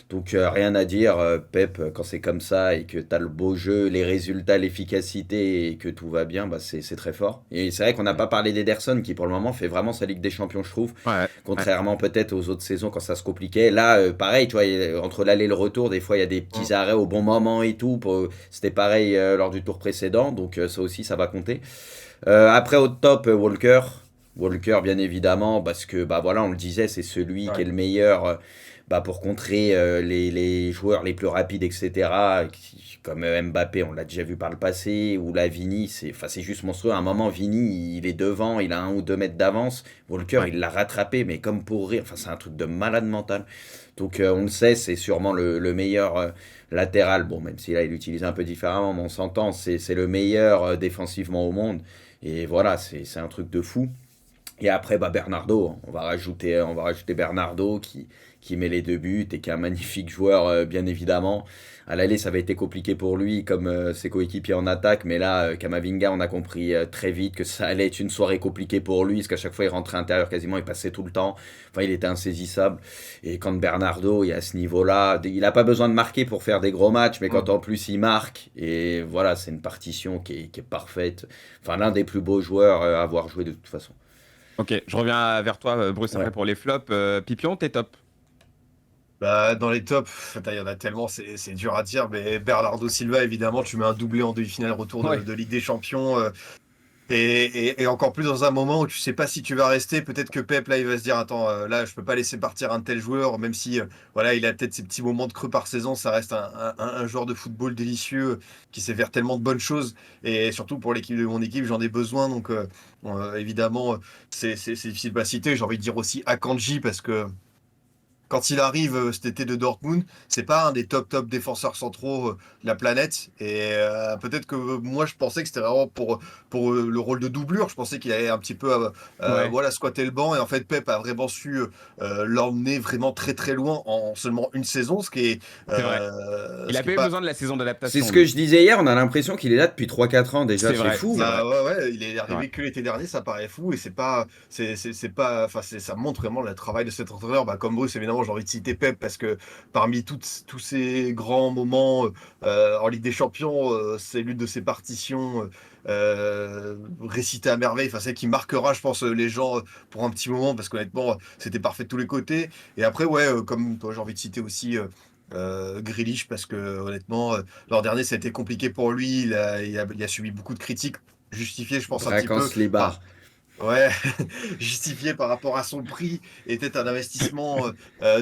Donc rien à dire, Pep, quand c'est comme ça et que tu as le beau jeu, les résultats, l'efficacité et que tout va bien, bah c'est très fort. Et c'est vrai qu'on n'a pas parlé d'Ederson qui pour le moment fait vraiment sa Ligue des Champions, je trouve, Ouais, ouais. contrairement peut-être aux autres saisons quand ça se compliquait. Là, pareil, tu vois, entre l'aller et le retour, des fois il y a des Mm. petits arrêts au bon moment et tout. C'était pareil lors du tour précédent, donc ça aussi ça va compter. Après au top, Walker. Walker, bien évidemment, parce que bah voilà, on le disait, c'est celui qui est Ouais. le meilleur bah, pour contrer les joueurs les plus rapides, etc. Comme Mbappé, on l'a déjà vu par le passé, ou la Vini, c'est juste monstrueux. À un moment, Vini, il est devant, il a 1 ou 2 mètres d'avance. Walker, Ouais. il l'a rattrapé, mais comme pour rire. Enfin, c'est un truc de malade mental. Donc, on le sait, c'est sûrement le meilleur latéral. Bon, même si là, il l'utilise un peu différemment, mais on s'entend, c'est le meilleur défensivement au monde. Et voilà, c'est un truc de fou. Et après, bah, Bernardo, on va rajouter Bernardo qui met les 2 buts et qui est un magnifique joueur, bien évidemment. À l'aller, ça avait été compliqué pour lui, comme ses coéquipiers en attaque, mais là, Kamavinga, on a compris très vite que ça allait être une soirée compliquée pour lui, parce qu'à chaque fois, il rentrait à l'intérieur quasiment, il passait tout le temps. Enfin, il était insaisissable. Et quand Bernardo est à ce niveau-là, il n'a pas besoin de marquer pour faire des gros matchs, mais quand Mm. en plus il marque, et voilà, c'est une partition qui est parfaite. Enfin, l'un des plus beaux joueurs à avoir joué de toute façon. Ok, je reviens vers toi, Bruce, après Ouais. pour les flops. Pipion, t'es top. Bah, dans les tops, putain, il y en a tellement, c'est dur à dire, mais Bernardo Silva, évidemment, tu mets un doublé en demi-finale retour Ouais. de Ligue des Champions. Et encore plus dans un moment où tu sais pas si tu vas rester, peut-être que Pep là il va se dire attends là je peux pas laisser partir un tel joueur même si voilà il a peut-être ses petits moments de creux par saison, ça reste un joueur de football délicieux qui sait faire tellement de bonnes choses et surtout pour l'équipe de mon équipe j'en ai besoin donc évidemment c'est difficile de pas citer, j'ai envie de dire aussi Akanji parce que quand il arrive cet été de Dortmund, c'est pas un des top défenseurs centraux de la planète. Et peut-être que moi, je pensais que c'était vraiment pour le rôle de doublure. Je pensais qu'il allait un petit peu Ouais, voilà, squatter le banc. Et en fait, Pep a vraiment su l'emmener vraiment très très loin en seulement une saison, c'est vrai. Il ce a qui est pas eu pas. besoin de la saison C'est d'adaptation, ce que lui. je disais hier, on a l'impression qu'il est là depuis 3 4 ans déjà, C'est c'est vrai, fou. c'est vrai. Bah ouais, ouais, il est C'est vrai. arrivé que l'été dernier, ça paraît fou et c'est pas, c'est pas, enfin ça montre vraiment le travail de cet entraîneur. Bah comme Bruce, évidemment, j'ai envie de citer Pep parce que parmi tous ces grands moments en Ligue des Champions, c'est l'une de ses partitions récitées à merveille. Enfin, c'est qui marquera, je pense, les gens pour un petit moment parce qu'honnêtement, c'était parfait de tous les côtés. Et après, ouais, comme toi, j'ai envie de citer aussi. Grealish parce que honnêtement l'an dernier, ça a été compliqué pour lui. Il a subi beaucoup de critiques, justifiées, je pense, un petit peu. Vacances les Par, bars. ouais, justifié par rapport à son prix, était un investissement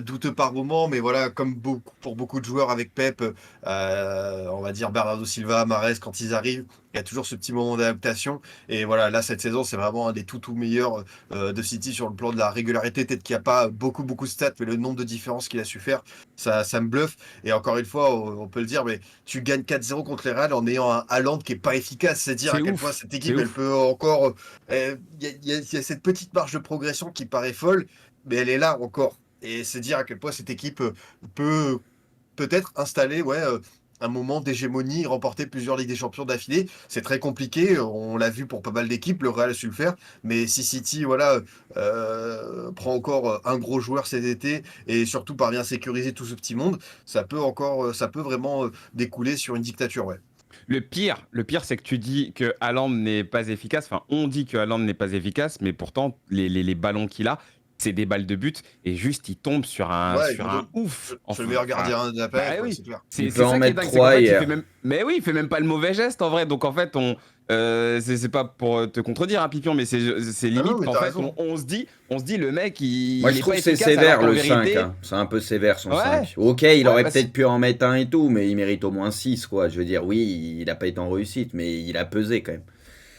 douteux par moment, mais voilà, comme pour beaucoup de joueurs avec Pep, on va dire Bernardo Silva, Mahrez, quand ils arrivent, il y a toujours ce petit moment d'adaptation. Et voilà, là, cette saison, c'est vraiment un des tout meilleurs de City sur le plan de la régularité. Peut-être qu'il n'y a pas beaucoup de stats, mais le nombre de différences qu'il a su faire, ça me bluffe. Et encore une fois, on peut le dire, mais tu gagnes 4-0 contre les Real en ayant un Haaland qui est pas efficace. C'est dire à C'est quel point ouf. cette C'est équipe, elle ouf. peut encore il y a cette petite marge de progression qui paraît folle, mais elle est là encore. Et c'est dire à quel point cette équipe peut peut-être installer un moment d'hégémonie, remporter plusieurs Ligues des Champions d'affilée. C'est très compliqué, on l'a vu pour pas mal d'équipes, le Real a su le faire. Mais si City prend encore un gros joueur cet été et surtout parvient à sécuriser tout ce petit monde, ça peut vraiment découler sur une dictature. Ouais. Le pire, c'est que tu dis que Haaland n'est pas efficace. Enfin, on dit que Haaland n'est pas efficace, mais pourtant, les ballons qu'il a, c'est des balles de but et juste il tombe sur un, Ouais, sur un ouf. c'est le meilleur gardien de la planète, Bah ouais, oui, c'est clair. c'est Il c'est peut en ça qui est mettre dingue, c'est qu'en 3 fait, hier. mais oui, il fait même pas le mauvais geste en vrai. Donc en fait, c'est pas pour te contredire, hein, Pipion, mais c'est Ah non, limite mais qu'en t'as fait, raison. on se dit le mec, Moi, il je est trouve pas que c'est efficace alors sévère qu'en le 5, vérité, hein. C'est un peu sévère son ouais, 5. Ok, il ouais, aurait bah, peut-être pu en mettre un et tout, mais il mérite au moins 6, quoi. Je veux dire, oui, il a pas été en réussite, mais il a pesé quand même.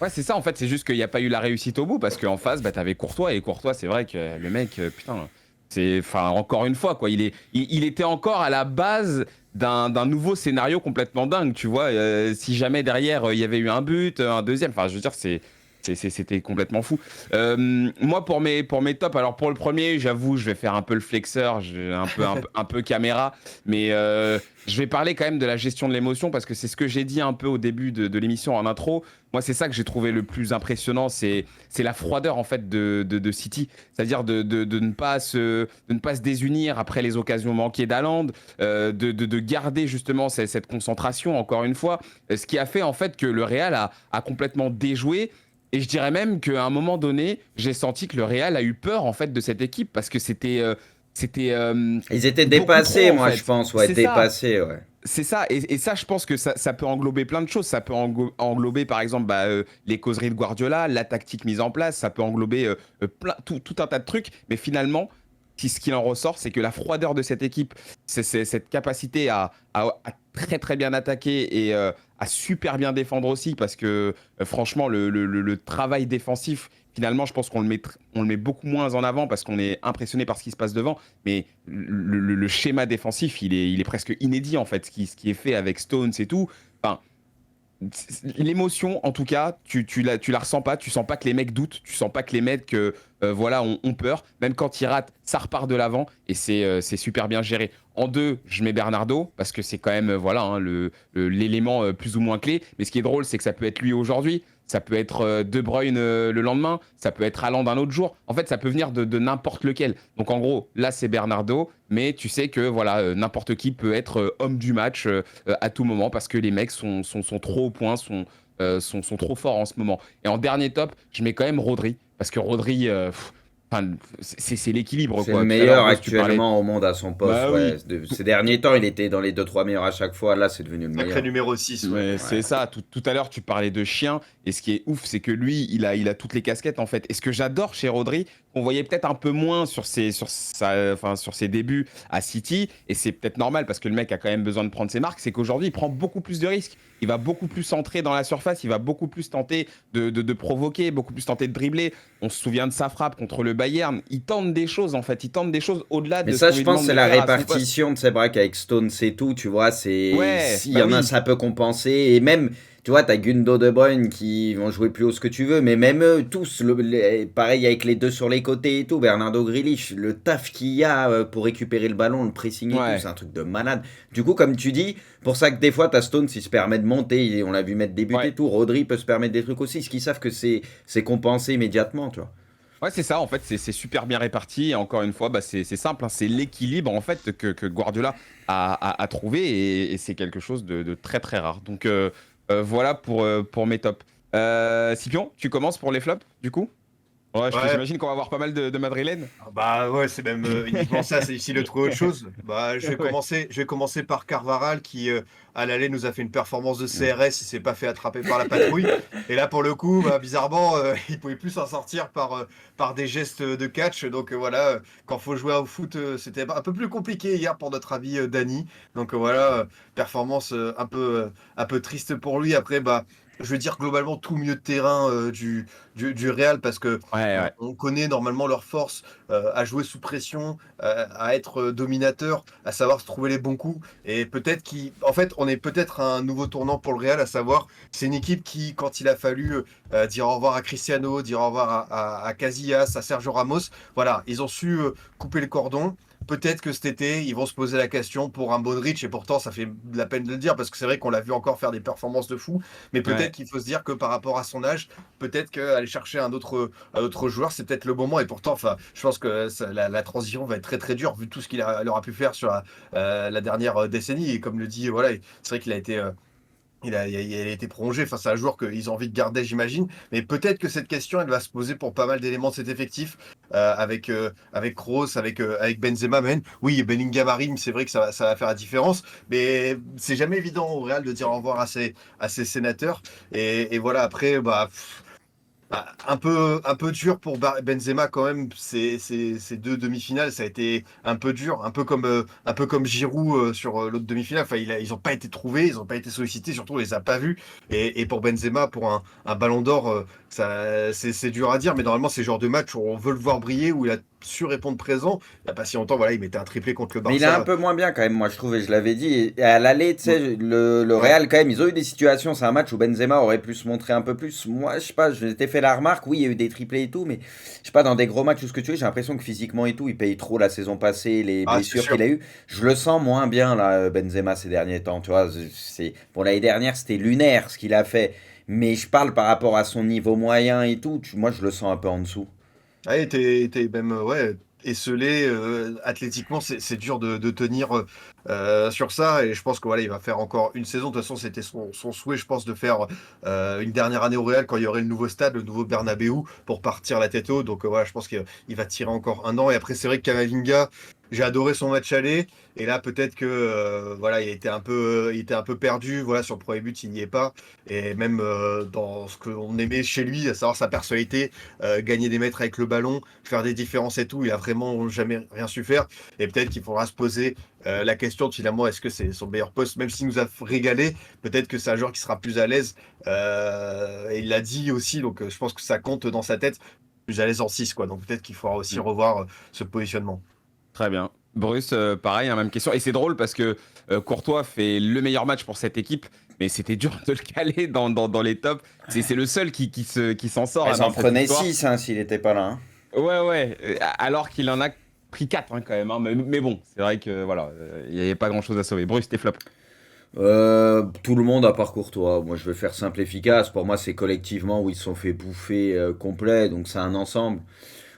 ouais, c'est ça en fait. C'est juste qu'il n'y a pas eu la réussite au bout parce qu'en face, bah, t'avais Courtois et Courtois, c'est vrai que le mec, putain, enfin, encore une fois, quoi. Il était encore à la base d'un nouveau scénario complètement dingue, tu vois. Si jamais derrière il y avait eu un but, un deuxième, enfin, je veux dire, c'était complètement fou. Moi, pour mes tops, alors pour le premier, j'avoue, je vais faire un peu le flexeur, un peu caméra, mais je vais parler quand même de la gestion de l'émotion parce que c'est ce que j'ai dit un peu au début de l'émission en intro. Moi, c'est ça que j'ai trouvé le plus impressionnant, c'est la froideur en fait de City, c'est-à-dire de ne pas se désunir après les occasions manquées d'Haaland, de garder justement cette concentration encore une fois, ce qui a fait en fait que le Real a complètement déjoué. Et je dirais même qu'à un moment donné, j'ai senti que le Real a eu peur en fait de cette équipe parce que c'était Ils étaient beaucoup trop dépassés, en moi, je fait. pense, ouais, C'est ça. dépassés, ouais. C'est ça, et ça, je pense que ça peut englober plein de choses. Ça peut englober, par exemple, les causeries de Guardiola, la tactique mise en place. Ça peut englober tout un tas de trucs. Mais finalement, ce qu'il en ressort, c'est que la froideur de cette équipe, c'est cette capacité à très très bien attaquer et à super bien défendre aussi, parce que franchement, le travail défensif, finalement, je pense qu'on le met beaucoup moins en avant parce qu'on est impressionné par ce qui se passe devant. Mais le schéma défensif, il est presque inédit en fait, ce qui est fait avec Stones et tout. Enfin, l'émotion, en tout cas, tu la ressens pas. Tu sens pas que les mecs doutent. Tu sens pas que les mecs, voilà, ont peur. Même quand ils ratent, ça repart de l'avant et c'est super bien géré. En deux, je mets Bernardo parce que c'est quand même, voilà, hein, l'élément plus ou moins clé. Mais ce qui est drôle, c'est que ça peut être lui aujourd'hui. Ça peut être De Bruyne le lendemain, ça peut être Haaland un autre jour. En fait, ça peut venir de n'importe lequel. Donc en gros, là c'est Bernardo, mais tu sais que voilà, n'importe qui peut être homme du match à tout moment parce que les mecs sont trop au point, sont trop forts en ce moment. Et en dernier top, je mets quand même Rodri parce que Rodri, enfin, c'est l'équilibre C'est le quoi. Tout à l'heure, meilleur Boss, tu parlais. actuellement au monde à son poste, Bah ouais. oui. Ces derniers temps, il était dans les deux trois meilleurs à chaque fois. Là, c'est devenu le Sacré meilleur. numéro 6, ouais. Mais c'est Ouais. ça, tout à l'heure tu parlais de chien, et ce qui est ouf, c'est que lui, il a toutes les casquettes en fait. Et ce que j'adore chez Rodri, qu'on voyait peut-être un peu moins sur ses débuts à City, et c'est peut-être normal parce que le mec a quand même besoin de prendre ses marques, c'est qu'aujourd'hui il prend beaucoup plus de risques. Il va beaucoup plus entrer dans la surface, il va beaucoup plus tenter de provoquer, beaucoup plus tenter de dribbler. On se souvient de sa frappe contre le Bayern. Il tente des choses en fait, il tente des choses au-delà Mais de ce ça, qu'on je lui pense, demande c'est de la faire à son poste. répartition de ses braques avec Stones et tout, tu vois. Ouais, S'il y bah en a, oui. ça peut compenser. Et même, tu vois, t'as Gundo De Bruyne qui vont jouer plus haut ce que tu veux, mais même eux, tous, pareil avec les deux sur les côtés et tout, Bernardo Grealish, le taf qu'il y a pour récupérer le ballon, le pressing et tout, c'est Ouais. un truc de malade. Du coup, comme tu dis, pour ça que des fois, t'as Stones, il se permet de monter, on l'a vu mettre des buts et Ouais. tout. Rodri peut se permettre des trucs aussi, ce qu'ils savent que c'est compensé immédiatement, tu vois. Ouais, c'est ça, en fait, c'est super bien réparti. Et encore une fois, bah, c'est simple, hein, c'est l'équilibre en fait que Guardiola a trouvé et c'est quelque chose de très très rare. Donc voilà pour mes tops. Scipion, tu commences pour les flops du coup? Ouais, Ouais, j'imagine qu'on va avoir pas mal de Madrilènes. ah bah ouais, c'est même uniquement ça, c'est difficile de trouver autre chose. Bah, Ouais. je vais commencer par Carvaral qui, à l'aller, nous a fait une performance de Ouais. CRS, il s'est pas fait attraper par la patrouille. Et là, pour le coup, bah, bizarrement, il pouvait plus s'en sortir par des gestes de catch. Donc voilà, quand faut jouer au foot, c'était un peu plus compliqué hier pour notre ami Dany. Donc voilà, performance un peu triste pour lui. Après, bah, je veux dire globalement tout milieu de terrain du Real parce que Ouais, ouais. on connaît normalement leur force à jouer sous pression, à être dominateur, à savoir se trouver les bons coups. Et peut-être en fait, on est peut-être à un nouveau tournant pour le Real, à savoir, c'est une équipe qui, quand il a fallu dire au revoir à Cristiano, dire au revoir à Casillas, à Sergio Ramos, voilà, ils ont su couper le cordon. peut-être que cet été, ils vont se poser la question pour un Modric, et pourtant ça fait de la peine de le dire parce que c'est vrai qu'on l'a vu encore faire des performances de fou, mais peut-être Ouais. qu'il faut se dire que par rapport à son âge, peut-être qu'aller chercher un autre joueur, c'est peut-être le moment, et pourtant, enfin, je pense que la transition va être très très dure vu tout ce il aura pu faire sur la dernière décennie, et comme le dit, voilà, c'est vrai qu'il a été il a été prolongé. Enfin, c'est un joueur qu'ils ont envie de garder, j'imagine. Mais peut-être que cette question, elle va se poser pour pas mal d'éléments de cet effectif, avec Kroos, avec Benzema, même. Oui, Bellingham arrive, c'est vrai que ça va faire la différence. Mais c'est jamais évident au Real de dire au revoir à ses sénateurs. Et voilà, après, bah, un peu dur pour Benzema quand même. Ces deux demi-finales, ça a été un peu dur, un peu comme Giroud sur l'autre demi-finale. Enfin, ils n'ont pas été trouvés, ils n'ont pas été sollicités, surtout on les a pas vus. Et pour Benzema, pour un Ballon d'Or, c'est dur à dire, mais normalement c'est le genre de match où on veut le voir briller, où il a su répondre présent. Il n'y a pas si longtemps, voilà, il mettait un triplé contre le Mais il est un Barça. peu moins bien quand même, moi je trouve, et je l'avais dit. Et à l'aller, tu Ouais, sais, le ouais, Real quand même, ils ont eu des situations. C'est un match où Benzema aurait pu se montrer un peu plus. Moi, je sais pas, je m'étais fait la remarque. Oui, il y a eu des triplés et tout, mais je sais pas, dans des gros matchs ou ce que tu veux, j'ai l'impression que physiquement et tout, il paye trop la saison passée, les ah, c'est blessures qu'il sûr. a eues. Je le sens moins bien là, Benzema ces derniers temps. Tu vois, c'est bon, l'année dernière, c'était lunaire ce qu'il a fait. Mais je parle par rapport à son niveau moyen et tout. Moi, je le sens un peu en dessous. Ouais, t'es même ouais, esselé athlétiquement, c'est dur de tenir sur ça. Et je pense que voilà, il va faire encore une saison. De toute façon, c'était son souhait, je pense, de faire une dernière année au Real quand il y aurait le nouveau stade, le nouveau Bernabéu, pour partir la tête haute. Donc voilà, je pense qu'il va tirer encore un an. Et après, c'est vrai que Camavinga, j'ai adoré son match aller. Et là, peut-être que voilà, il était un peu perdu. Voilà, sur le premier but, il n'y est pas. Et même dans ce qu'on aimait chez lui, à savoir sa personnalité, gagner des mètres avec le ballon, faire des différences et tout, il a vraiment jamais rien su faire. Et peut-être qu'il faudra se poser la question de finalement, est-ce que c'est son meilleur poste, même s'il nous a régalé, peut-être que c'est un joueur qui sera plus à l'aise. Et il l'a dit aussi, donc je pense que ça compte dans sa tête, plus à l'aise en 6 quoi. Donc peut-être qu'il faudra aussi revoir ce positionnement. Très bien. Bruce, pareil, hein, même question. Et c'est drôle parce que Courtois fait le meilleur match pour cette équipe, mais c'était dur de le caler dans les tops. C'est le seul qui s'en sort Ah, hein, ils dans en cette prenaient histoire. 6 hein, s'il était pas là, hein. Ouais, ouais. Alors qu'il en a pris 4 hein, quand même. Hein. Mais bon, c'est vrai que voilà, il n'y avait pas grand-chose à sauver. Bruce, t'es flop. Tout le monde à part Courtois. Moi, je vais faire simple efficace. Pour moi, c'est collectivement où ils se sont fait bouffer complet. Donc, c'est un ensemble.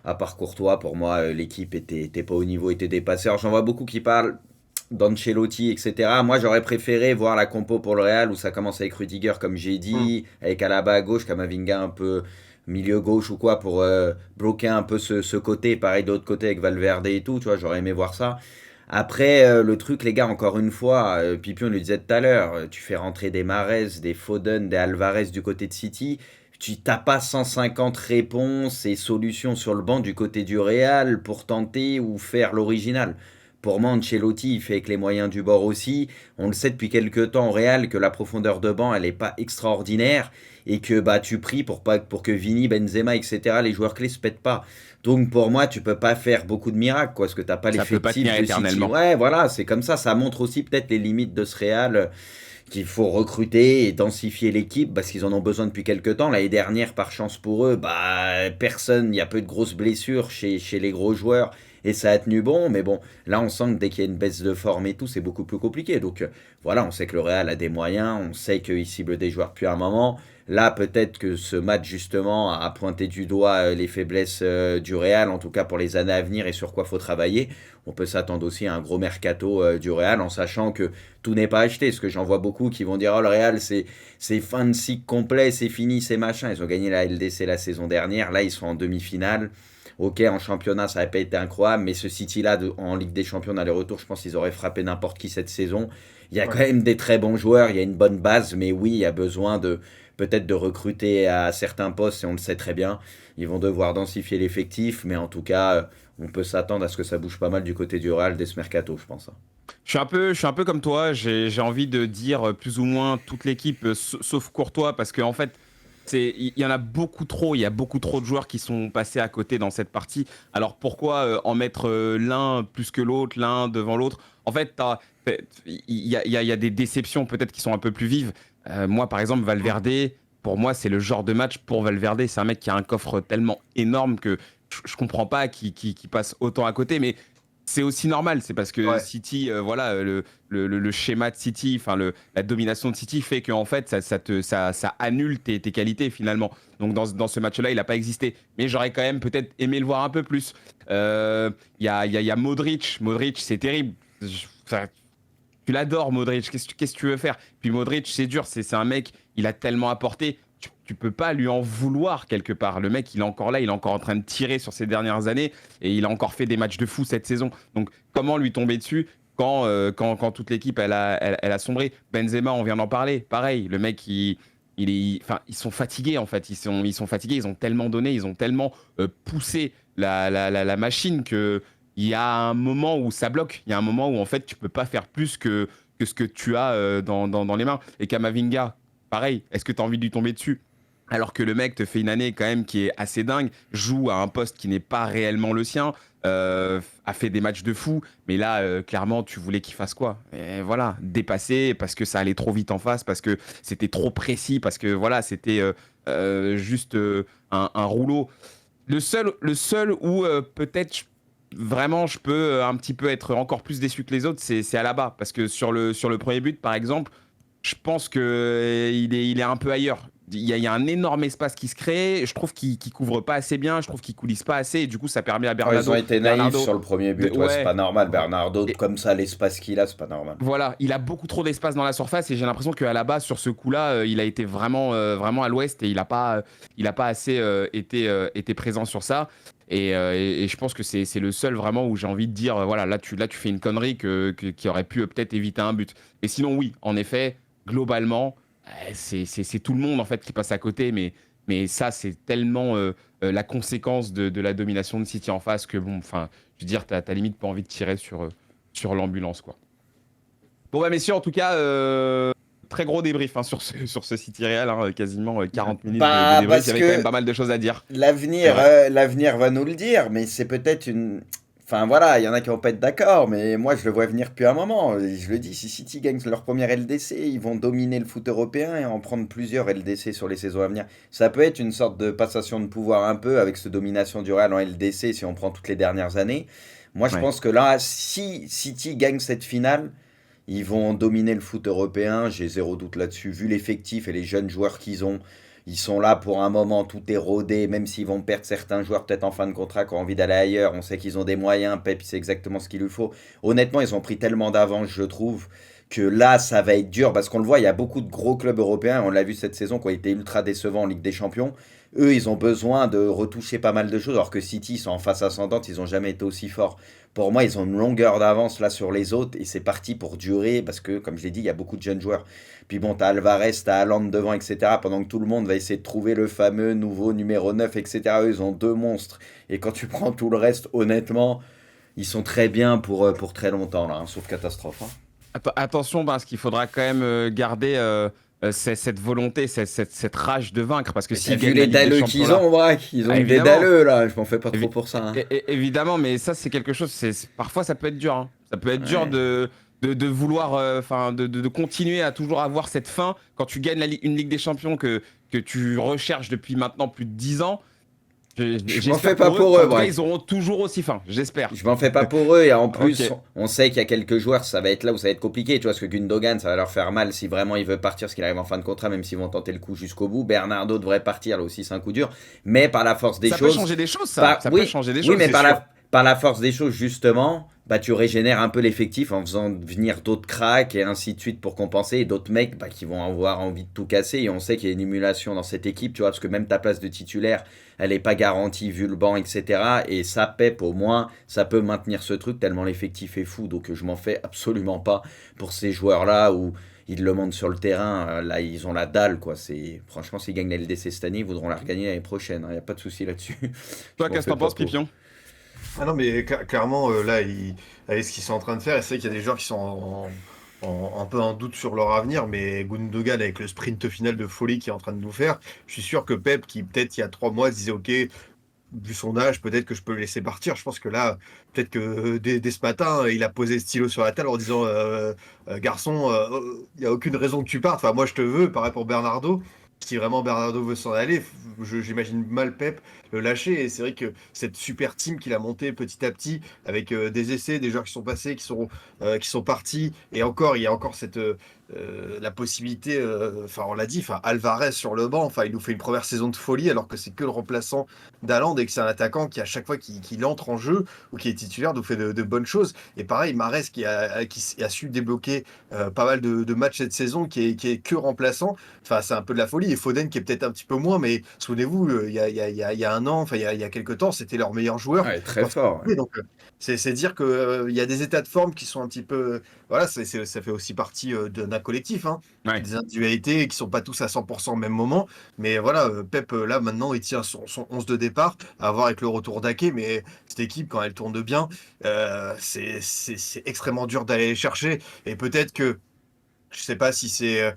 À part Courtois, pour moi, l'équipe était pas au niveau, était dépassée. Alors, j'en vois beaucoup qui parlent d'Ancelotti, etc. Moi, j'aurais préféré voir la compo pour le Real où ça commence avec Rudiger, comme j'ai Hmm. dit, avec Alaba à gauche, Kamavinga un peu milieu gauche ou quoi, pour bloquer un peu ce côté. Pareil de l'autre côté avec Valverde et tout, tu vois, j'aurais aimé voir ça. Après, le truc, les gars, encore une fois, Pipion le disait tout à l'heure, tu fais rentrer des Mahrez, des Foden, des Alvarez du côté de City, tu t'as pas 150 réponses et solutions sur le banc du côté du Real pour tenter ou faire l'original. Pour moi, Ancelotti, il fait avec les moyens du bord aussi. On le sait depuis quelques temps au Real que la profondeur de banc, elle n'est pas extraordinaire et que bah tu pries pour que Vini, Benzema, etc., les joueurs clés se pètent pas. Donc pour moi, tu peux pas faire beaucoup de miracles, quoi, parce que t'as pas Ça peut pas l'effectif tenir de City. éternellement. Ouais, voilà, c'est comme ça. Ça montre aussi peut-être les limites de ce Real, qu'il faut recruter et densifier l'équipe parce qu'ils en ont besoin depuis quelques temps. L'année dernière, par chance pour eux, bah personne, il y a peu de grosses blessures chez les gros joueurs et ça a tenu bon. Mais bon, là, on sent que dès qu'il y a une baisse de forme et tout, c'est beaucoup plus compliqué. Donc voilà, on sait que le Real a des moyens, on sait qu'il cible des joueurs depuis un moment. Là, peut-être que ce match, justement, a pointé du doigt les faiblesses du Real, en tout cas pour les années à venir et sur quoi faut travailler. On peut s'attendre aussi à un gros mercato du Real en sachant que tout n'est pas acheté. Parce que j'en vois beaucoup qui vont dire oh, le Real, c'est fin de cycle complet, c'est fini, c'est machin. Ils ont gagné la LDC la saison dernière. Là, ils sont en demi-finale. Ok, en championnat, ça n'avait pas été incroyable, mais ce City-là, en Ligue des Champions, dans les retours, je pense qu'ils auraient frappé n'importe qui cette saison. Il y a quand Ouais. même des très bons joueurs, il y a une bonne base, mais oui, il y a besoin de peut-être de recruter à certains postes, et on le sait très bien. Ils vont devoir densifier l'effectif, mais en tout cas, on peut s'attendre à ce que ça bouge pas mal du côté du Real dès ce mercato, je pense. Je suis un peu comme toi. J'ai envie de dire plus ou moins toute l'équipe, sauf Courtois, parce qu'en fait, il y en a beaucoup trop. Il y a beaucoup trop de joueurs qui sont passés à côté dans cette partie. Alors pourquoi en mettre l'un plus que l'autre, l'un devant l'autre? En fait, il y a des déceptions peut-être qui sont un peu plus vives. Moi, par exemple, Hmm. Valverde, pour moi, c'est le genre de match pour Valverde. C'est un mec qui a un coffre tellement énorme que je comprends pas qu'il passe autant à côté. Mais c'est aussi normal, c'est parce que Ouais. City, voilà, le schéma de City, enfin la domination de City fait qu'en fait ça annule tes qualités finalement. Donc dans ce match-là, il n'a pas existé. Mais j'aurais quand même peut-être aimé le voir un peu plus. Il y a Modric. Modric, c'est terrible. Enfin, tu l'adores, Modric. Qu'est-ce que tu veux faire? Puis Modric, c'est dur. C'est un mec, il a tellement apporté. Tu peux pas lui en vouloir quelque part. Le mec, il est encore là, il est encore en train de tirer sur ces dernières années et il a encore fait des matchs de fou cette saison. Donc, comment lui tomber dessus quand toute l'équipe elle a sombré? Benzema, on vient d'en parler. Pareil, le mec, enfin, ils sont fatigués en fait. Ils sont fatigués. Ils ont tellement donné, ils ont tellement poussé la machine que il y a un moment où ça bloque. Il y a un moment où en fait tu peux pas faire plus que ce que tu as dans les mains. Et Kamavinga, pareil. Est-ce que tu as envie de lui tomber dessus? Alors que le mec te fait une année quand même qui est assez dingue, joue à un poste qui n'est pas réellement le sien, a fait des matchs de fou, mais là, clairement, tu voulais qu'il fasse quoi? Et voilà, dépassé parce que ça allait trop vite en face, parce que c'était trop précis, parce que voilà, c'était juste un rouleau. Le seul où peut-être vraiment je peux un petit peu être encore plus déçu que les autres, c'est Alaba. Parce que sur le premier but, par exemple, je pense que il est un peu ailleurs. Il y a un énorme espace qui se crée. Je trouve qu'il couvre pas assez bien. Je trouve qu'il coulisse pas assez. Et du coup, ça permet à Oh, ils ont Bernardo. été naïfs Bernardo sur le premier but, ouais, c'est ouais. pas normal. Bernardo, comme ça, l'espace qu'il a, c'est pas normal. Voilà, il a beaucoup trop d'espace dans la surface et j'ai l'impression qu'à la base, sur ce coup-là, il a été vraiment à l'ouest et il a pas assez été présent sur ça. Et je pense que c'est le seul vraiment où j'ai envie de dire, voilà, là tu fais une connerie qui aurait pu peut-être éviter un but. Et sinon, oui, en effet, globalement, c'est tout le monde en fait qui passe à côté, mais ça, c'est tellement la conséquence de la domination de City en face que bon, enfin, je veux dire, t'as limite pas envie de tirer sur l'ambulance, quoi. Bon, bah, messieurs, en tout cas, très gros débrief hein, sur ce City Real, hein, quasiment 40 minutes de Bah, débrief. Il y parce avait quand même que pas mal de choses à dire. C'est l'avenir, vrai. l'avenir va nous le dire, mais c'est peut-être une. Enfin voilà, il y en a qui vont pas être d'accord, mais moi je le vois venir depuis un moment. Et je le dis, si City gagne leur première LDC, ils vont dominer le foot européen et en prendre plusieurs LDC sur les saisons à venir. Ça peut être une sorte de passation de pouvoir un peu avec cette domination du Real en LDC si on prend toutes les dernières années. Moi je Ouais. pense que là, si City gagne cette finale, ils vont dominer le foot européen, j'ai zéro doute là-dessus. Vu l'effectif et les jeunes joueurs qu'ils ont, ils sont là pour un moment, tout est rodé, même s'ils vont perdre certains joueurs peut-être en fin de contrat qui ont envie d'aller ailleurs. On sait qu'ils ont des moyens, Pep, c'est exactement ce qu'il lui faut. Honnêtement, ils ont pris tellement d'avance, je trouve, que là, ça va être dur parce qu'on le voit, il y a beaucoup de gros clubs européens, on l'a vu cette saison, qui ont été ultra décevants en Ligue des Champions. Eux, ils ont besoin de retoucher pas mal de choses, alors que City, ils sont en face ascendante, ils n'ont jamais été aussi forts. Pour moi, ils ont une longueur d'avance là sur les autres et c'est parti pour durer parce que, comme je l'ai dit, il y a beaucoup de jeunes joueurs. Puis bon, t'as Alvarez, t'as Haaland devant, etc. Pendant que tout le monde va essayer de trouver le fameux nouveau numéro 9, etc. Eux, ils ont deux monstres. Et quand tu prends tout le reste, honnêtement, ils sont très bien pour très longtemps, là, hein, sauf catastrophe, hein. Attention, parce qu'il faudra quand même garder cette volonté, cette rage de vaincre. Parce que Mais t'as s'ils vu gagnent la les Ligue des dalleux Champions qu'ils là, ont, Braque? Ils ont ah, que des évidemment, dalleux, là. Je m'en fais pas trop évi- pour ça, hein. évidemment, mais ça, c'est quelque chose. Parfois, ça peut être dur, hein. Ça peut être dur Ouais. de vouloir, enfin, de continuer à toujours avoir cette fin quand tu gagnes une Ligue des Champions que tu recherches depuis maintenant plus de 10 ans. Je m'en J'espère fais pas pour eux pour eux, qu'en tout cas, Braque. ils auront toujours aussi faim. J'espère. Je m'en fais pas pour eux et en Ok. plus on sait qu'il y a quelques joueurs ça va être là où ça va être compliqué tu vois parce que Gundogan ça va leur faire mal si vraiment il veut partir parce qu'il arrive en fin de contrat même s'ils vont tenter le coup jusqu'au bout. Bernardo devrait partir là aussi c'est un coup dur mais par la force des Ça peut choses changer des choses, ça. par Ça peut oui changer des oui choses, mais c'est sûr. par la force des choses justement bah tu régénères un peu l'effectif en faisant venir d'autres cracks et ainsi de suite pour compenser et d'autres mecs bah, qui vont avoir envie de tout casser et on sait qu'il y a une émulation dans cette équipe tu vois parce que même ta place de titulaire elle n'est pas garantie vu le banc, etc. Et ça, Pep, au moins, ça peut maintenir ce truc tellement l'effectif est fou. Donc je m'en fais absolument pas pour ces joueurs-là où ils le montrent sur le terrain. Là, ils ont la dalle, quoi. Franchement, s'ils gagnent la LDC cette année, ils voudront la regagner l'année prochaine. Il n'y a pas de souci là-dessus. Je Toi, m'en qu'est-ce que fais t'en pas penses, pour. Pipion? Ah non, mais clairement, là, avec ce qu'ils sont en train de faire, et c'est vrai qu'il y a des joueurs qui sont un peu en doute sur leur avenir, mais Gundogan, avec le sprint final de folie qu'il est en train de nous faire, je suis sûr que Pep, qui peut-être il y a 3 mois se disait, OK, vu son âge, peut-être que je peux le laisser partir. Je pense que là, peut-être que dès ce matin, il a posé le stylo sur la table en disant, garçon, il n'y a aucune raison que tu partes. Enfin, moi, je te veux, pareil pour Bernardo. si vraiment Bernardo veut s'en aller, j'imagine mal Pep le lâcher. Et c'est vrai que cette super team qu'il a montée petit à petit, avec des essais, des joueurs qui sont passés, qui sont partis, et encore, il y a encore la possibilité, enfin on l'a dit, enfin Alvarez sur le banc, enfin il nous fait une première saison de folie alors que c'est que le remplaçant d'Haaland et que c'est un attaquant qui à chaque fois qu'il entre en jeu ou qui est titulaire nous fait de bonnes choses. Et pareil, Mahrez qui a su débloquer pas mal de matchs cette saison, qui est que remplaçant. Enfin, c'est un peu de la folie. Et Foden qui est peut-être un petit peu moins, mais souvenez-vous, il y a un an, enfin il y a quelques temps, c'était leur meilleur joueur Ouais, très quand il fort. Ouais. jouait. Donc c'est dire que il y a des états de forme qui sont un petit peu, voilà, ça fait aussi partie d'un collectif, hein. Ouais. Des individualités qui sont pas tous à 100% au même moment, mais voilà, Pep là maintenant il tient son 11 de départ, à voir avec le retour d'Ake, mais cette équipe quand elle tourne bien, c'est extrêmement dur d'aller les chercher. Et peut-être que je sais pas si c'est.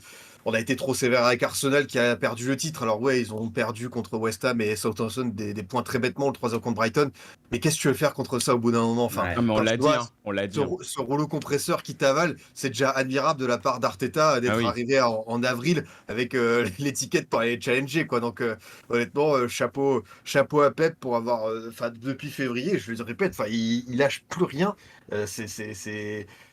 On a été trop sévère avec Arsenal qui a perdu le titre. Alors, ouais, ils ont perdu contre West Ham et Southampton des points très bêtement, le 3 contre Brighton. Mais qu'est-ce que tu veux faire contre ça au bout d'un moment? Enfin, Ouais. Non, mais on quand l'a tu dit, vois hein. On l'a dit, hein. ce rouleau compresseur qui t'avale, c'est déjà admirable de la part d'Arteta Ah d'être oui. arrivé en avril avec l'étiquette pour aller challenger, quoi. Donc, honnêtement, chapeau à Pep pour avoir. Enfin, depuis février, je le répète, enfin, il lâche plus rien.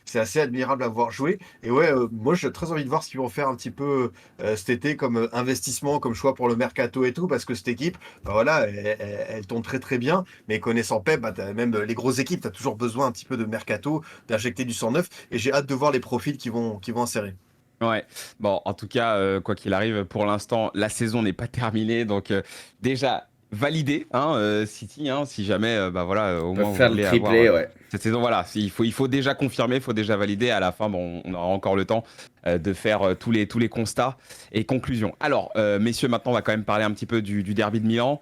C'est assez admirable à voir jouer. Et ouais, moi j'ai très envie de voir ce qu'ils vont faire un petit peu cet été comme investissement, comme choix pour le mercato et tout, parce que cette équipe, bah voilà, elle tourne très très bien. Mais connaissant Pep, bah, même les grosses équipes, tu as toujours besoin un petit peu de mercato, d'injecter du sang neuf. Et j'ai hâte de voir les profils qui vont insérer. Ouais, bon, en tout cas, quoi qu'il arrive, pour l'instant, la saison n'est pas terminée. Donc, déjà, validé, hein, City, hein, si jamais, bah voilà, au Ils peuvent moins vous faire le voulez avoir triplé, ouais. cette saison. Voilà, il faut déjà confirmer, il faut déjà valider. À la fin, bon, on aura encore le temps de faire tous les constats et conclusions. Alors, messieurs, maintenant, on va quand même parler un petit peu du derby de Milan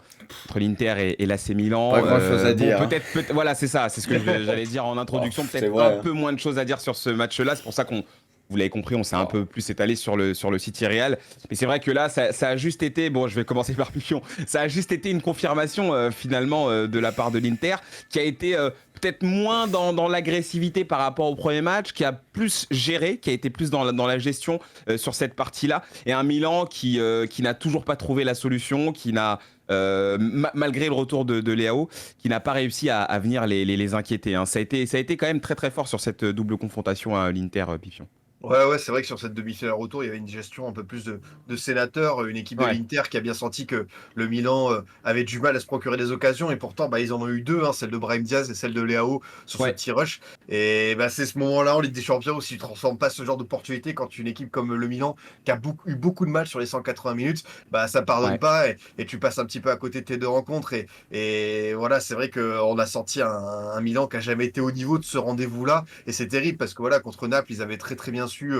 entre l'Inter et l'AC Pas Milan. grand-chose à Bon, dire. Hein. voilà, c'est ça, c'est ce que j'allais dire en Oh, introduction. c'est Peut-être un vrai. Hein. peu moins de choses à dire sur ce match-là. C'est pour ça qu'on vous l'avez compris, on s'est un Oh. peu plus étalé sur le City Real. Mais c'est vrai que là, ça a juste été, bon, je vais commencer par Pipion, ça a juste été une confirmation finalement de la part de l'Inter, qui a été peut-être moins dans l'agressivité par rapport au premier match, qui a plus géré, qui a été plus dans la gestion sur cette partie-là. Et un Milan qui n'a toujours pas trouvé la solution, qui n'a malgré le retour de Leao, qui n'a pas réussi à venir les inquiéter. Hein. Ça a été quand même très très fort sur cette double confrontation à l'Inter, Pipion. Ouais, c'est vrai que sur cette demi-finale retour, il y avait une gestion un peu plus de sénateurs, une équipe de Ouais, l'Inter qui a bien senti que le Milan avait du mal à se procurer des occasions, et pourtant bah, ils en ont eu deux, hein, celle de Brahim Diaz et celle de Leao sur ce ouais, petit rush. Et bah, c'est ce moment-là en Ligue des Champions où tu ne transformes pas ce genre d'opportunité quand une équipe comme le Milan, qui a eu beaucoup de mal sur les 180 minutes, bah, ça pardonne ouais. pas, et tu passes un petit peu à côté de tes deux rencontres. Et voilà, c'est vrai qu'on a senti un Milan qui a jamais été au niveau de ce rendez-vous-là. Et c'est terrible parce que voilà, contre Naples, ils avaient très très bien su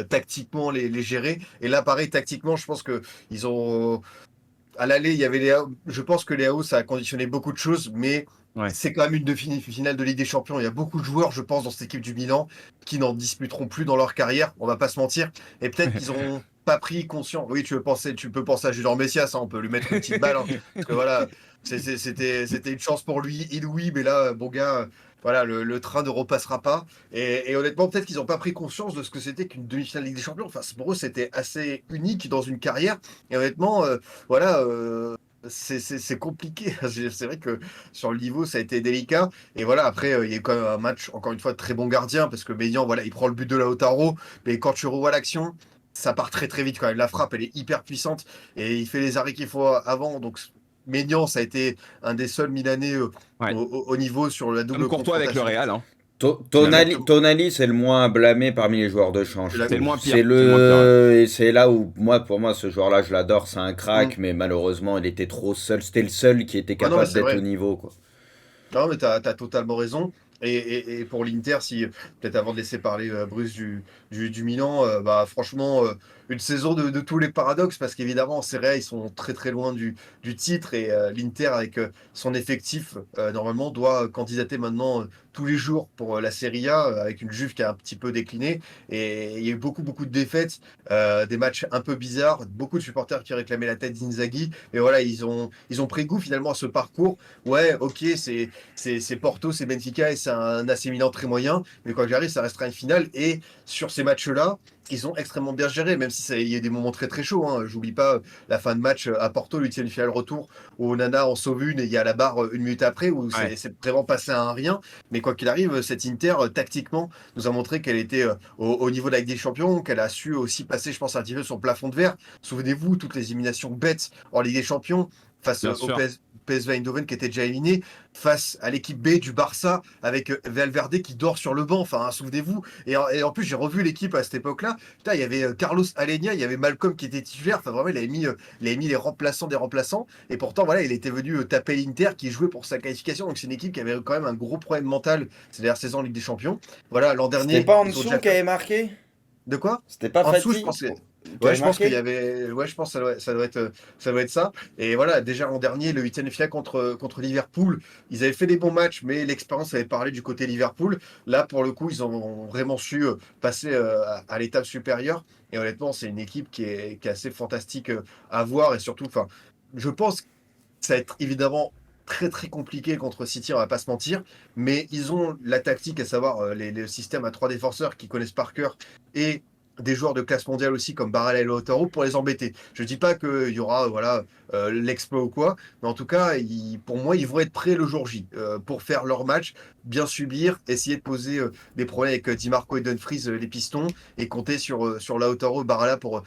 tactiquement les gérer. Et là, pareil, tactiquement, je pense que ils ont. À l'aller, il y avait je pense que Léao, ça a conditionné beaucoup de choses, mais Ouais. c'est quand même une finale de Ligue des Champions. Il y a beaucoup de joueurs, je pense, dans cette équipe du Milan qui n'en disputeront plus dans leur carrière. On va pas se mentir. Et peut-être qu'ils ont pas pris conscience. Oui, tu peux penser à Junior Messias, hein, on peut lui mettre une petite balle, hein, parce que voilà, c'était une chance pour lui, inouïe, mais là, bon gars, voilà, le train ne repassera pas. Et honnêtement, peut-être qu'ils n'ont pas pris conscience de ce que c'était qu'une demi-finale Ligue des Champions. Enfin, pour eux, c'était assez unique dans une carrière. Et honnêtement, voilà, c'est compliqué. C'est vrai que sur le niveau, ça a été délicat. Et voilà, après, il y a eu quand même un match, encore une fois, de très bon gardien, parce que Maignan, voilà, il prend le but de Lautaro. Mais quand tu revois l'action, ça part très très vite quand même. La frappe, elle est hyper puissante et il fait les arrêts qu'il faut avant. Donc, Maignan, ça a été un des seuls Milanais Ouais. au niveau sur la Comme double Courtois avec le confrontation. Real, hein, finalement. Tonali, Exactement. Tonali, c'est le moins blâmé parmi les joueurs de champ, Je suis je C'est le trouve. moins C'est pire. C'est le moins pire, ouais. le, et c'est là où moi, pour moi, ce joueur-là, je l'adore, c'est un d'accord. crack, mais malheureusement, il était trop seul. C'était le seul qui était Ah non, mais capable c'est d'être au vrai. niveau, quoi. Non, mais t'as totalement raison. Et pour l'Inter, si peut-être avant de laisser parler Bruce du Milan, bah franchement, une saison de tous les paradoxes, parce qu'évidemment, en Serie A, ils sont très très loin du titre, et l'Inter, avec son effectif, normalement, doit candidater maintenant tous les jours pour la Serie A, avec une Juve qui a un petit peu décliné. Et il y a eu beaucoup de défaites, des matchs un peu bizarres, beaucoup de supporters qui réclamaient la tête d'Inzaghi. Et voilà, ils ont pris goût finalement à ce parcours. Ouais, ok, c'est Porto, c'est Benfica et c'est un AC Milan très moyen, mais quand j'arrive, ça restera une finale. Et sur ces matchs-là, ils ont extrêmement bien géré, même si il y a des moments très très chauds. Hein. J'oublie pas la fin de match à Porto, l'huitième de finale retour, où Onana en sauve une et il y a la barre une minute après, où Ouais. c'est vraiment passé à un rien. Mais quoi qu'il arrive, cette Inter, tactiquement, nous a montré qu'elle était au niveau de la Ligue des Champions, qu'elle a su aussi passer, je pense, un petit peu son plafond de verre. Souvenez-vous, toutes les éliminations bêtes en Ligue des Champions, face Bien au sûr. PSV Eindhoven qui était déjà éliminé, face à l'équipe B du Barça avec Valverde qui dort sur le banc. Enfin, souvenez-vous. Et en plus, j'ai revu l'équipe à cette époque-là. Putain, il y avait Carlos Alenia, il y avait Malcolm qui était titulaire. Enfin, vraiment, il avait mis les remplaçants des remplaçants. Et pourtant, voilà, il était venu taper l'Inter qui jouait pour sa qualification. Donc, c'est une équipe qui avait quand même un gros problème mental ces dernières saisons en Ligue des Champions. Voilà, l'an C'était dernier, pas ils ont Ansu déjà qui fait. avait marqué? De quoi? C'était pas En dessous, je Fati pense que. qui Ouais, avait je pense qu'il y marqué? avait. Ouais, je pense que ça doit être ça. Et voilà, déjà l'an dernier, le huitième de finale contre Liverpool, ils avaient fait des bons matchs, mais l'expérience avait parlé du côté Liverpool. Là, pour le coup, ils ont vraiment su passer à l'étape supérieure. Et honnêtement, c'est une équipe qui est assez fantastique à voir. Et surtout, enfin, je pense que ça va être évidemment très très compliqué contre City, on va pas se mentir. Mais ils ont la tactique, à savoir les systèmes à trois défenseurs qui connaissent par cœur et des joueurs de classe mondiale aussi comme Barella et Lautaro pour les embêter. Je dis pas qu'il y aura voilà l'exploit ou quoi, mais en tout cas, pour moi, ils vont être prêts le jour J pour faire leur match, bien subir, essayer de poser des problèmes avec Di Marco et Dumfries, les pistons, et compter sur Lautaro et Barella pour un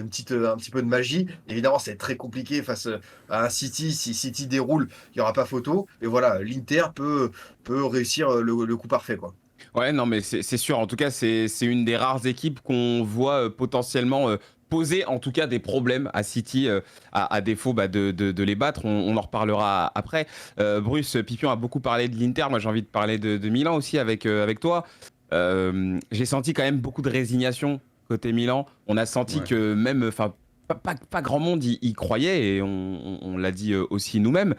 petit peu de magie. Évidemment, c'est très compliqué face à un City. Si City déroule, il n'y aura pas photo. Et voilà, l'Inter peut réussir le coup parfait, quoi. Ouais, non, mais c'est sûr. En tout cas, c'est une des rares équipes qu'on voit potentiellement poser, en tout cas, des problèmes à City, à défaut de les battre. On en reparlera après. Bruce Pipion a beaucoup parlé de l'Inter. Moi, j'ai envie de parler de Milan aussi avec toi. J'ai senti quand même beaucoup de résignation côté Milan. On a senti Ouais. que même, enfin, pas grand monde y croyait et on l'a dit aussi nous-mêmes.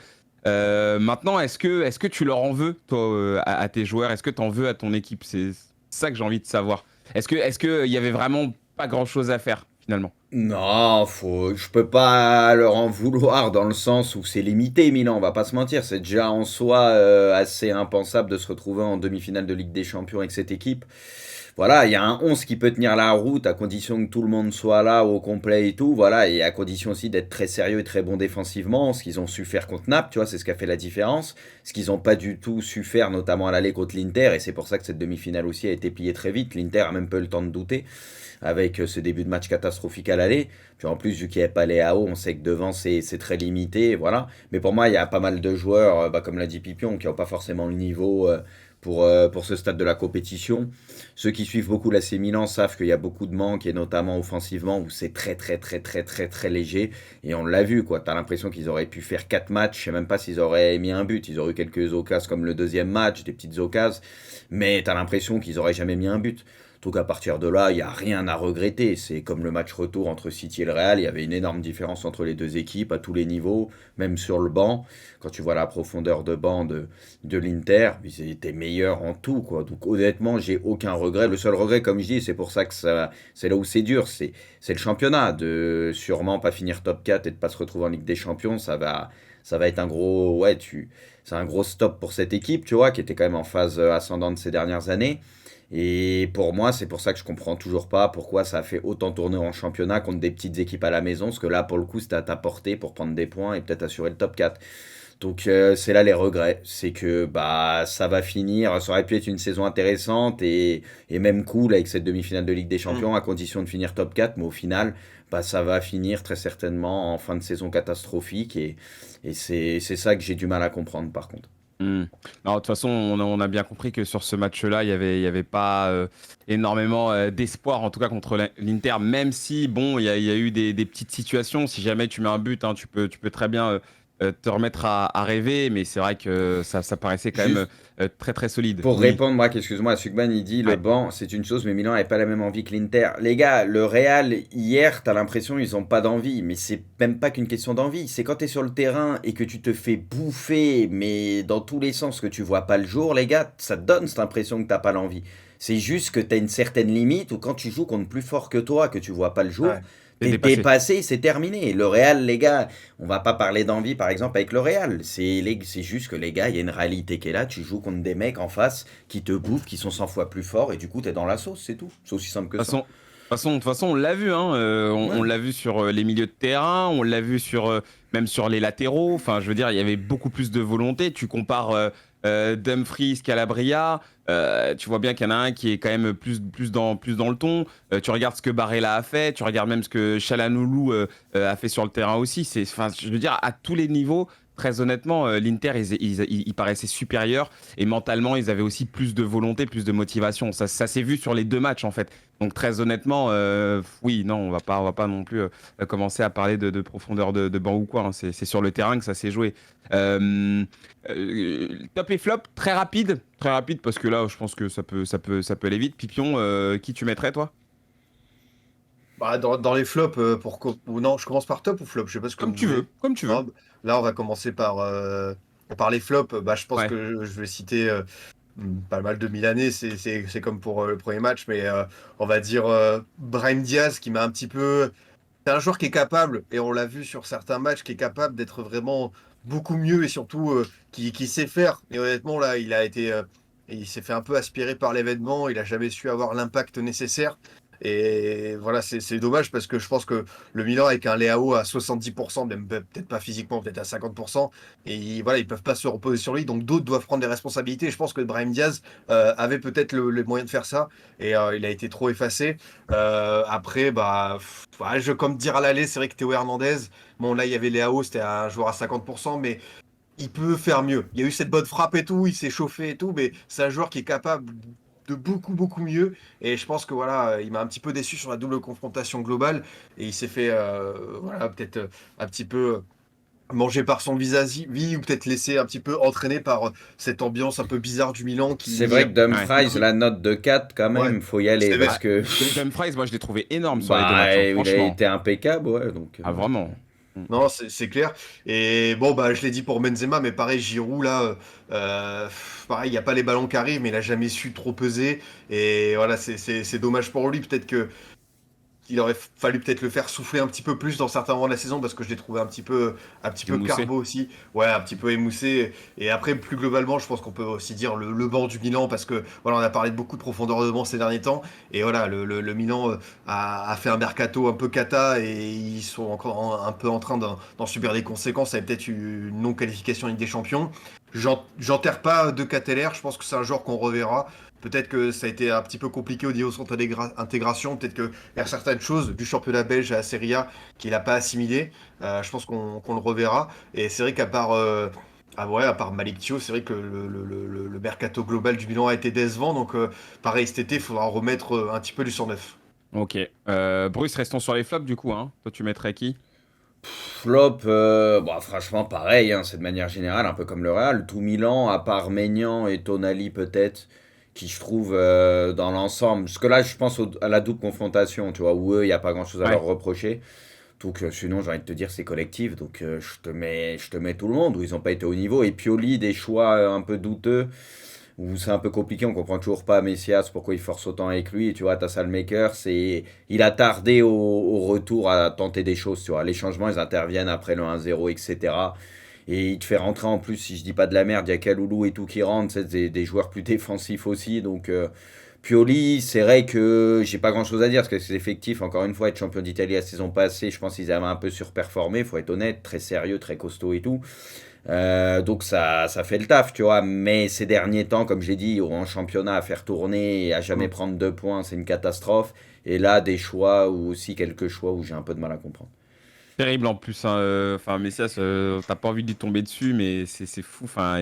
Maintenant, est-ce que tu leur en veux, toi, à tes joueurs? Est-ce que tu en veux à ton équipe? C'est ça que j'ai envie de savoir. Est-ce qu'il y avait vraiment pas grand-chose à faire, finalement? Non, je peux pas leur en vouloir dans le sens où c'est limité, Milan, on va pas se mentir. C'est déjà en soi assez impensable de se retrouver en demi-finale de Ligue des Champions avec cette équipe. Voilà, il y a un 11 qui peut tenir la route à condition que tout le monde soit là au complet et tout. Voilà, et à condition aussi d'être très sérieux et très bon défensivement, ce qu'ils ont su faire contre Naples, tu vois, c'est ce qui a fait la différence. Ce qu'ils n'ont pas du tout su faire, notamment à l'aller contre l'Inter, et c'est pour ça que cette demi-finale aussi a été pliée très vite. L'Inter a même pas eu le temps de douter avec ce début de match catastrophique à l'aller. Puis en plus, vu qu'il n'y avait pas les AO, on sait que devant c'est très limité, voilà. Mais pour moi, il y a pas mal de joueurs, comme l'a dit Pipion, qui n'ont pas forcément le niveau pour ce stade de la compétition. Ceux qui suivent beaucoup l'AC Milan savent qu'il y a beaucoup de manques, et notamment offensivement, où c'est très très très très très très léger. Et on l'a vu, quoi. T'as l'impression qu'ils auraient pu faire 4 matchs, je sais même pas s'ils auraient mis un but. Ils auraient eu quelques occasions comme le deuxième match, des petites occasions, mais t'as l'impression qu'ils auraient jamais mis un but. Donc à partir de là, il n'y a rien à regretter. C'est comme le match retour entre City et le Real. Il y avait une énorme différence entre les deux équipes à tous les niveaux, même sur le banc. Quand tu vois la profondeur de banc de l'Inter, ils étaient meilleurs en tout, quoi. Donc honnêtement, j'ai aucun regret. Le seul regret, comme je dis, c'est pour ça que c'est là où c'est dur, c'est le championnat. De sûrement pas finir top 4 et de pas se retrouver en Ligue des Champions, ça va être un gros, ouais, c'est un gros stop pour cette équipe, tu vois, qui était quand même en phase ascendante ces dernières années. Et pour moi, c'est pour ça que je comprends toujours pas pourquoi ça a fait autant tourner en championnat contre des petites équipes à la maison, parce que là, pour le coup, c'était à ta portée pour prendre des points et peut-être assurer le top 4. Donc c'est là les regrets, c'est que bah ça va finir, ça aurait pu être une saison intéressante et même cool avec cette demi-finale de Ligue des Mm. Champions à condition de finir top 4, mais au final, bah ça va finir très certainement en fin de saison catastrophique et c'est ça que j'ai du mal à comprendre par contre. Hmm. Non, de toute façon, on a bien compris que sur ce match-là, il y avait pas énormément d'espoir, en tout cas contre l'Inter, même si, bon, il y a eu des petites situations. Si jamais tu mets un but, hein, tu peux très bien te remettre à rêver, mais c'est vrai que ça paraissait quand même Juste très très solide. pour Oui, répondre, Braque, excuse-moi, Sugman, il dit le ouais. banc, c'est une chose, mais Milan n'avait pas la même envie que l'Inter. Les gars, le Real, hier, t'as l'impression ils ont pas d'envie, mais c'est même pas qu'une question d'envie. C'est quand t'es sur le terrain et que tu te fais bouffer, mais dans tous les sens, que tu vois pas le jour, les gars, ça te donne cette impression que t'as pas l'envie. C'est juste que t'as une certaine limite où quand tu joues contre plus fort que toi, que tu vois pas le jour, Ouais. C'est t'es dépassé. dépassé, c'est terminé. Le Real, les gars, on va pas parler d'envie par exemple avec le Real. C'est juste que les gars, il y a une réalité qui est là. Tu joues contre des mecs en face qui te bouffent, qui sont 100 fois plus forts et du coup t'es dans la sauce, c'est tout. C'est aussi simple De que toute ça. façon, toute façon, on l'a vu, hein, on Ouais. l'a vu sur les milieux de terrain, on l'a vu sur même sur les latéraux. Enfin, je veux dire, il y avait beaucoup plus de volonté. Tu compares Dumfries, Calabria, tu vois bien qu'il y en a un qui est quand même plus dans le ton. Tu regardes ce que Barella a fait, tu regardes même ce que Çalhanoğlu a fait sur le terrain aussi. Enfin, je veux dire, à tous les niveaux. Très honnêtement, l'Inter, ils paraissaient supérieurs et mentalement, ils avaient aussi plus de volonté, plus de motivation. Ça s'est vu sur les deux matchs en fait. Donc très honnêtement, oui, non, on va pas non plus commencer à parler de profondeur de banc ou quoi, hein. C'est sur le terrain que ça s'est joué. Euh, Top et flop, très rapide parce que là, je pense que ça peut aller vite. Pipion, qui tu mettrais toi? Bah, dans les flops, ou non, je commence par top ou flop, je sais pas ce que Comme vous tu veux, voulez. comme tu veux. Non, là, on va commencer par les flops. Bah, je pense Ouais. que je vais citer pas mal de Milanais, c'est comme pour le premier match, mais on va dire Brahim Diaz qui m'a un petit peu. C'est un joueur qui est capable, et on l'a vu sur certains matchs, qui est capable d'être vraiment beaucoup mieux et surtout qui sait faire. Et honnêtement, là, il s'est fait un peu aspirer par l'événement, il a jamais su avoir l'impact nécessaire. Et voilà, c'est dommage parce que je pense que le Milan, avec un Leao à 70%, même peut-être pas physiquement, peut-être à 50%, voilà, ils peuvent pas se reposer sur lui, donc d'autres doivent prendre des responsabilités. Et je pense que Brahim Diaz avait peut-être le moyen de faire ça, et il a été trop effacé. Après, bah, ouais, comme dire à l'aller, c'est vrai que Théo Hernandez, bon là il y avait Léao, c'était un joueur à 50%, mais il peut faire mieux. Il y a eu cette bonne frappe et tout, il s'est chauffé et tout, mais c'est un joueur qui est capable de beaucoup, beaucoup mieux. Et je pense que voilà, il m'a un petit peu déçu sur la double confrontation globale, et il s'est fait, voilà, peut-être un petit peu mangé par son vis-à-vis, ou peut-être laissé un petit peu entraîné par cette ambiance un peu bizarre du Milan C'est qui... vrai que Ouais. Dumfries, la note de 4 quand Ouais, même, faut y aller c'est parce Bah, que Dumfries, moi je l'ai trouvé énorme sur les deux bah matchs, hein, il a franchement. été impeccable, ouais, donc Ah, vraiment. Mm. Non, c'est clair. Et bon, bah, je l'ai dit pour Benzema, mais pareil, Giroud, là, pareil, il n'y a pas les ballons qui arrivent, mais il a jamais su trop peser. Et voilà, c'est dommage pour lui. Peut-être que il aurait fallu peut-être le faire souffler un petit peu plus dans certains moments de la saison parce que je l'ai trouvé un petit peu Émoussé. carbo aussi. Ouais, un petit peu émoussé. Et après, plus globalement, je pense qu'on peut aussi dire le banc du Milan parce que voilà, on a parlé de beaucoup de profondeur de banc ces derniers temps. Et voilà, le Milan a fait un mercato un peu cata et ils sont encore un peu en train d'en subir des conséquences. Ça avait peut-être une non-qualification en Ligue des Champions. J'enterre pas de Cateller, je pense que c'est un joueur qu'on reverra. Peut-être que ça a été un petit peu compliqué au niveau de son intégration. Peut-être qu'il y a certaines choses du championnat belge à la Serie A qu'il n'a pas assimilé. Je pense qu'on le reverra. Et c'est vrai qu'à part, à part Malick Thiaw, c'est vrai que le mercato global du Milan a été décevant. Donc, pareil, cet été, il faudra remettre un petit peu du sang neuf. Ok. Bruce, restons sur les flops du coup, hein. Toi, tu mettrais qui? flop, bah, franchement pareil, hein, c'est de manière générale un peu comme le Real, tout Milan à part Maignan et Tonali peut-être, qui je trouve dans l'ensemble, parce que là je pense à la double confrontation, tu vois, où eux il n'y a pas grand-chose à leur Ouais. reprocher. Donc sinon j'ai envie de te dire c'est collectif, donc je te mets tout le monde où ils n'ont pas été au niveau. Et Pioli des choix un peu douteux où c'est un peu compliqué, on comprend toujours pas Messias pourquoi il force autant avec lui. Et tu vois, t'as Salmaker, il a tardé au retour à tenter des choses. Tu vois, les changements ils interviennent après le 1-0, etc. Et il te fait rentrer en plus, si je dis pas de la merde, il y a Kaloulou et tout qui rentrent, c'est des joueurs plus défensifs aussi. Donc Pioli, c'est vrai que j'ai pas grand chose à dire parce que c'est effectif. Encore une fois, être champion d'Italie la saison passée, je pense qu'ils avaient un peu surperformé, faut être honnête, très sérieux, très costaud et tout. Donc ça fait le taf, tu vois. Mais ces derniers temps, comme j'ai dit, en championnat, à faire tourner et à jamais Mm. prendre 2 points, c'est une catastrophe. Et là, des choix ou aussi quelques choix où j'ai un peu de mal à comprendre. Terrible en plus, hein. Enfin, Messias, t'as pas envie de lui tomber dessus, mais c'est fou. Enfin,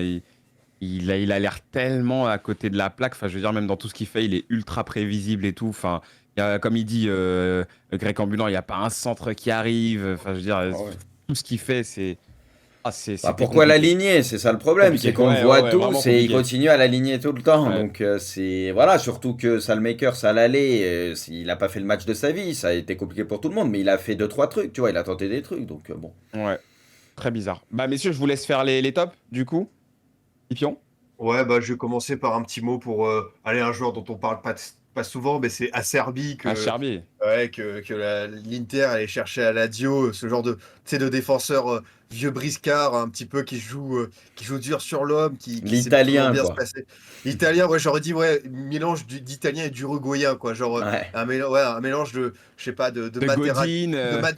il a l'air tellement à côté de la plaque. Enfin, je veux dire, même dans tout ce qu'il fait, il est ultra prévisible et tout. Enfin, comme il dit, Grec Ambulant, il n'y a pas un centre qui arrive. Enfin, je veux dire, Ah ouais. tout ce qu'il fait, Bah, c'était pourquoi compliqué. l'aligner? C'est ça le problème, c'est Compliqué. qu'on le Ouais, ouais, voit ouais, vraiment tous et il compliqué. continue à l'aligner tout le temps. Ouais. Donc c'est voilà, surtout que Salmaker, ça l'allait, il a pas fait le match de sa vie, ça a été compliqué pour tout le monde, mais il a fait deux trois trucs, tu vois, il a tenté des trucs, donc bon. Ouais. Très bizarre. Bah, messieurs, je vous laisse faire les tops, du coup. Pipion. Ouais, bah, je vais commencer par un petit mot pour aller un joueur dont on parle pas souvent, mais c'est Acerbi Ah, Cherby. ouais, que l'Inter allait chercher à la Dio, ce genre de, tu sais, de défenseur vieux briscard un petit peu qui joue dur sur l'homme, qui sait toujours L'italien, bien se quoi. placer. Italien, ouais, j'aurais dit ouais, mélange d'italien et d'uruguayen, quoi. Genre Ouais. un mélange de, je sais pas, De Godin.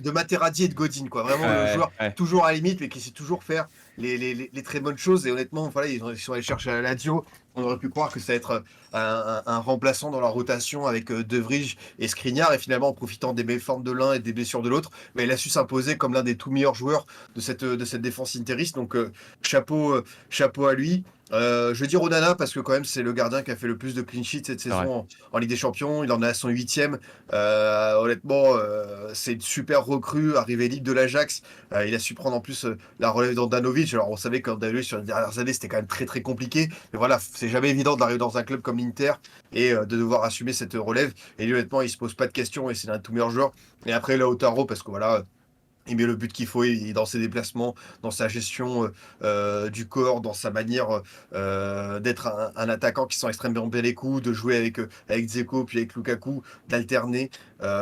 de Materazzi et de Godin, quoi. Vraiment le Ouais, joueur ouais. toujours à la limite, mais qui sait toujours faire les très bonnes choses. Et honnêtement, voilà, ils sont allés chercher la Lazio. On aurait pu croire que ça va être un remplaçant dans la rotation avec De Vrij et Skriniar, et finalement en profitant des méformes de l'un et des blessures de l'autre, mais il a su s'imposer comme l'un des tout meilleurs joueurs de cette défense interiste. Donc chapeau à lui. Je vais dire Onana parce que quand même c'est le gardien qui a fait le plus de clean sheets cette C'est vrai. saison en Ligue des Champions. Il en est à son huitième. Honnêtement, c'est une super recrue, arrivé libre de l'Ajax. Il a su prendre en plus la relève d'Andanovic. Alors on savait qu'Andanovic sur les dernières années c'était quand même très très compliqué. Mais voilà, c'est jamais évident d'arriver dans un club comme l'Inter et de devoir assumer cette relève. Et lui, honnêtement, il se pose pas de questions et c'est l'un de tous meilleurs joueurs. Et après Lautaro parce que voilà, il met le but qu'il faut dans ses déplacements, dans sa gestion du corps, dans sa manière d'être un attaquant qui sent extrêmement bien les coups, de jouer avec Dzeko puis avec Lukaku, d'alterner.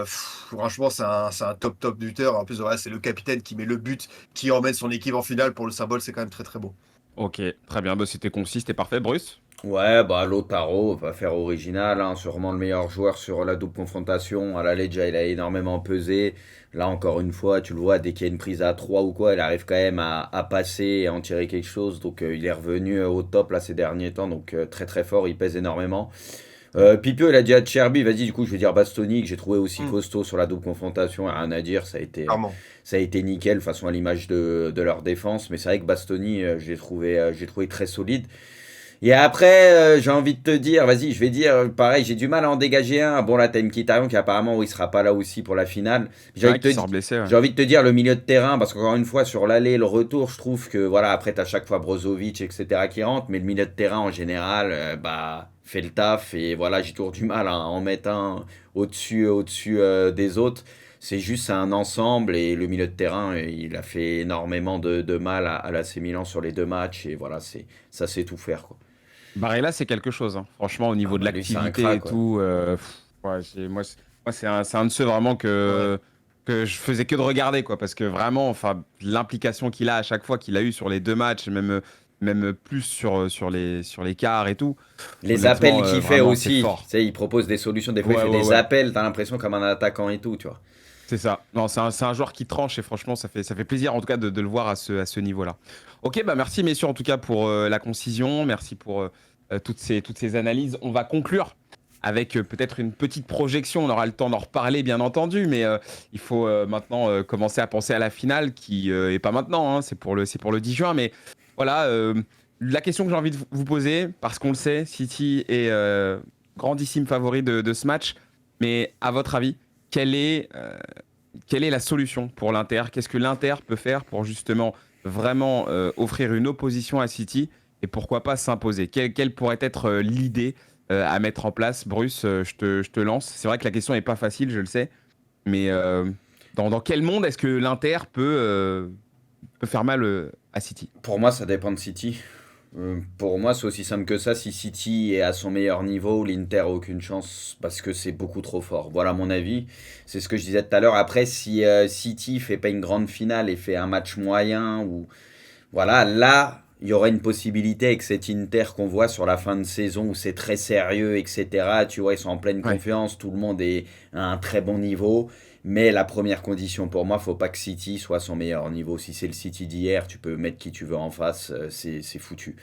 Franchement, c'est un top buteur. En plus, voilà, c'est le capitaine qui met le but, qui emmène son équipe en finale. Pour le symbole, c'est quand même très très beau. Ok, très bien. Bah, c'était concis, c'était parfait. Bruce? Ouais, bah Lautaro va faire original, hein, sûrement le meilleur joueur sur la double confrontation. À la Legia, il a énormément pesé. Là, encore une fois, tu le vois, dès qu'il y a une prise à 3 ou quoi, il arrive quand même à passer et à en tirer quelque chose. Donc, il est revenu au top là ces derniers temps. Donc, très très fort, il pèse énormément. Pipio, il a dit à Cherby, vas-y, du coup, je vais dire Bastoni, que j'ai trouvé aussi Mm, costaud sur la double confrontation. Rien à dire, clairement. ça a été nickel, façon à l'image de leur défense. Mais c'est vrai que Bastoni, j'ai trouvé très solide. Et après, j'ai envie de te dire, vas-y, je vais dire, pareil, j'ai du mal à en dégager un. Bon, là, t'as Mkhitaryan qui apparemment, il sera pas là aussi pour la finale. J'ai envie Ouais, de te, qui di- sort blessé, ouais. j'ai envie de te dire le milieu de terrain, parce qu'encore une fois, sur l'aller, le retour, je trouve que, voilà, après, t'as chaque fois Brozovic, etc. qui rentre, mais le milieu de terrain, en général, bah, fait le taf. Et voilà, j'ai toujours du mal à en mettre un au-dessus des autres. C'est juste un ensemble et le milieu de terrain, il a fait énormément de mal à l'AC Milan sur les deux matchs. Et voilà, ça sait tout faire, quoi. Barella, c'est quelque chose, hein. Franchement, au Ah niveau de bah lui c'est un l'activité et crack, ouais. tout, ouais, moi, c'est un de ceux vraiment Ouais. que je faisais que de regarder, quoi. Parce que vraiment, enfin, l'implication qu'il a à chaque fois qu'il a eu sur les deux matchs, même plus sur les quarts et tout, Les appels honnêtement, qu'il fait vraiment, c'est aussi, tu fort. sais, il propose des solutions, des fois il Ouais, fait ouais, des ouais. appels, t'as l'impression comme un attaquant et tout, tu vois. C'est ça. Non, c'est un joueur qui tranche et franchement, ça fait plaisir en tout cas de le voir à ce niveau-là. Ok, bah merci messieurs en tout cas pour la concision, merci pour toutes ces analyses. On va conclure avec peut-être une petite projection. On aura le temps d'en reparler bien entendu, mais il faut maintenant commencer à penser à la finale qui est pas maintenant, hein, c'est pour le 10 juin. Mais voilà, la question que j'ai envie de vous poser, parce qu'on le sait, City est grandissime favori de ce match, mais à votre avis, quelle est quelle est la solution pour l'Inter? Qu'est-ce que l'Inter peut faire pour justement vraiment offrir une opposition à City et pourquoi pas s'imposer? Quelle pourrait être l'idée à mettre en place? Bruce, je te lance. C'est vrai que la question n'est pas facile, je le sais, mais dans quel monde est-ce que l'Inter peut faire mal à City? Pour moi, ça dépend de City. Pour moi, c'est aussi simple que ça. Si City est à son meilleur niveau, l'Inter a aucune chance parce que c'est beaucoup trop fort. Voilà mon avis. C'est ce que je disais tout à l'heure. Après, si City fait pas une grande finale et fait un match moyen ou voilà, là, il y aurait une possibilité avec cet Inter qu'on voit sur la fin de saison où c'est très sérieux, etc. Tu vois, ils sont en pleine Ouais. confiance, tout le monde est à un très bon niveau. Mais la première condition pour moi, faut pas que City soit à son meilleur niveau. Si c'est le City d'hier, tu peux mettre qui tu veux en face, c'est foutu.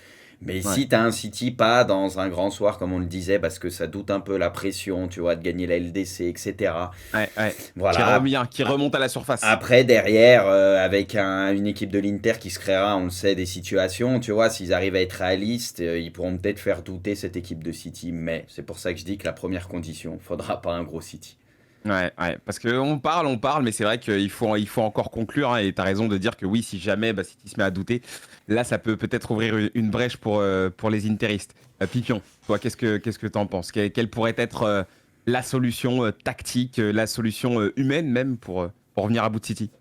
Mais Ouais. si tu as un City pas dans un grand soir, comme on le disait, parce que ça doute un peu la pression, tu vois, de gagner la LDC, etc. Ouais, ouais. Qui Voilà, revient, qui remonte à la surface. après, derrière, avec une équipe de l'Inter qui se créera, on le sait, des situations, tu vois, s'ils arrivent à être réalistes, ils pourront peut-être faire douter cette équipe de City. Mais c'est pour ça que je dis que la première condition, faudra pas un gros City. Ouais, ouais, parce on parle, mais c'est vrai il faut encore conclure, hein, et tu as raison de dire que oui, si jamais bah, City se met à douter, là, ça peut peut-être ouvrir une brèche pour les interistes. Pipion, toi, qu'est-ce que t'en penses? Quelle pourrait être la solution tactique, la solution humaine même pour revenir à bout de City?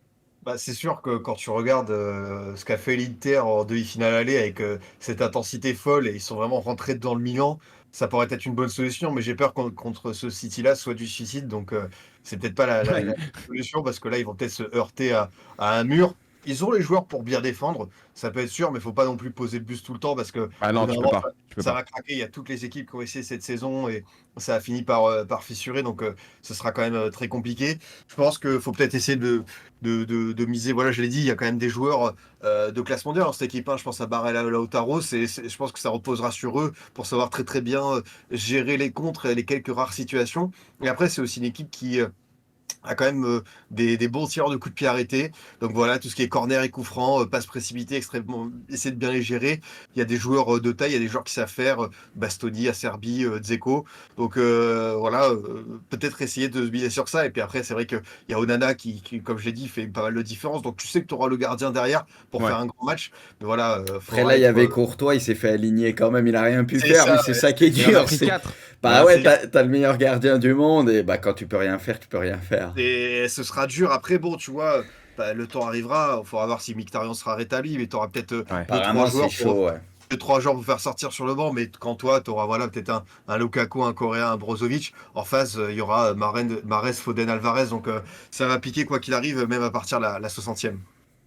Bah, c'est sûr que quand tu regardes ce qu'a fait l'Inter en demi-finale aller avec cette intensité folle et ils sont vraiment rentrés dans le Milan, ça pourrait être une bonne solution, mais j'ai peur contre ce City-là soit du suicide, donc c'est peut-être pas Ouais, la solution parce que là ils vont peut-être se heurter à un mur. ils ont les joueurs pour bien défendre, ça peut être sûr, mais il faut pas non plus poser le bus tout le temps parce que Ah au non, bout d'un moment, tu peux ça pas. va craquer. Il y a toutes les équipes qui ont essayé cette saison et ça a fini par fissurer, donc ce sera quand même très compliqué. Je pense qu'il faut peut-être essayer de miser. Voilà, je l'ai dit, il y a quand même des joueurs de classe mondiale dans cette équipe, hein. Je pense à Barella Lautaro, je pense que ça reposera sur eux pour savoir très très bien gérer les contres et les quelques rares situations. Et après, c'est aussi une équipe qui a quand même des bons tireurs de coups de pied arrêtés. Donc voilà, tout ce qui est corner et coup franc, passe précipité, extrêmement, essayer de bien les gérer. Il y a des joueurs de taille, il y a des joueurs qui savent faire, Bastoni, Acerbi, Dzeko. Donc voilà, peut-être essayer de se biaiser sur ça. Et puis après, c'est vrai qu'il y a Onana qui, comme je l'ai dit, fait pas mal de différence. Donc tu sais que tu auras le gardien derrière pour faire Ouais. un grand match. Mais voilà, Après, faudra là, il y être. avait Courtois, il s'est fait aligner quand même, il a rien pu C'est faire, mais ça, c'est ouais. ça qui est Il en a dur. pris C'est... 4. Bah ouais, t'as le meilleur gardien du monde, et bah quand tu peux rien faire, tu peux rien faire. Et ce sera dur. Après, bon, tu vois, bah, le temps arrivera. Il faudra voir si Mkhitaryan sera rétabli. Mais tu auras peut-être Ouais. deux, trois Apparemment, c'est joueurs pour chaud, ouais. deux, trois joueurs pour faire sortir sur le banc. Mais quand toi, tu auras voilà, peut-être un Lukaku, un Coréen, un Brozovic. En face, il y aura Mahrez, Foden, Alvarez. Donc ça va piquer quoi qu'il arrive, même à partir de la 60e.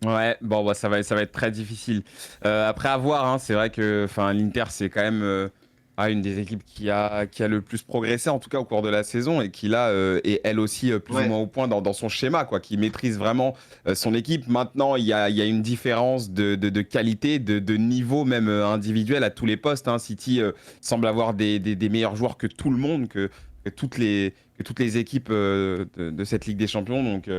Ouais, bon, bah, ça va être très difficile. Après, à voir, hein, c'est vrai que l'Inter, c'est quand même une des équipes qui a le plus progressé, en tout cas au cours de la saison, et qui là est elle aussi plus ou Ouais, moins au point dans son schéma, quoi, qui maîtrise vraiment son équipe. Maintenant, il y a une différence de qualité, de niveau même individuel à tous les postes, hein. City semble avoir des meilleurs joueurs que tout le monde, que toutes les équipes de cette Ligue des Champions. Donc,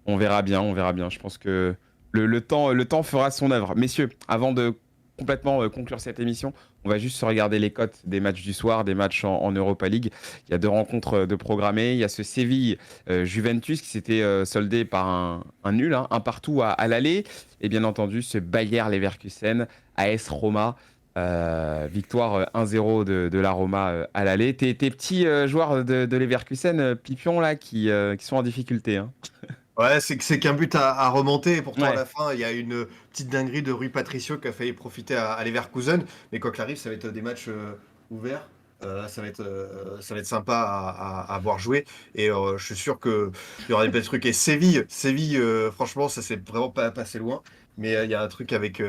on verra bien, on verra bien. Je pense que le temps fera son œuvre. Messieurs, avant de complètement conclure cette émission, on va juste se regarder les cotes des matchs du soir, des matchs en Europa League. Il y a 2 rencontres de programmées. Il y a ce Séville-Juventus qui s'était soldé par un nul, hein, un partout à l'aller. Et bien entendu, ce Bayer-Leverkusen, AS Roma. Victoire 1-0 de la Roma à l'aller. Tes petits joueurs de Leverkusen, Pipion, là, qui sont en difficulté, hein. ouais, c'est qu'un but à remonter. Et pourtant, à Ouais. la fin, il y a une petite dinguerie de Rui Patricio qui a failli profiter à Leverkusen. Mais quoi qu'il arrive, ça va être des matchs ouverts. Ça va être sympa à voir jouer. Et je suis sûr qu'il y aura des belles trucs. Et Séville, franchement, ça s'est vraiment pas passé loin. Mais il y a un truc avec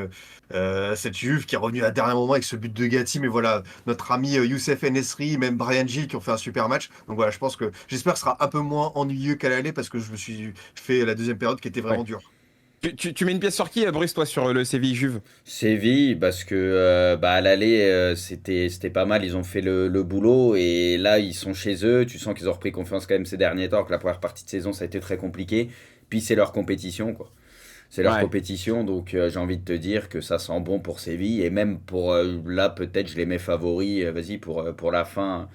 cette Juve qui est revenue à dernier moment avec ce but de Gatti. Mais voilà, notre ami Youssef En-Nesyri, même Brian Gill qui ont fait un super match. Donc voilà, j'espère que ce sera un peu moins ennuyeux qu'à l'aller parce que je me suis fait la deuxième période qui était Ouais. vraiment dure. Tu mets une pièce sur qui, Brice, toi, sur le Séville-Juve? Séville, parce que bah, à l'aller, c'était pas mal, ils ont fait le boulot, et là, ils sont chez eux, tu sens qu'ils ont repris confiance quand même ces derniers temps, que la première partie de saison, ça a été très compliqué, puis c'est leur compétition, quoi. C'est leur Ouais. compétition, donc j'ai envie de te dire que ça sent bon pour Séville, et même pour, là, peut-être, je les mets favoris, vas-y, pour la fin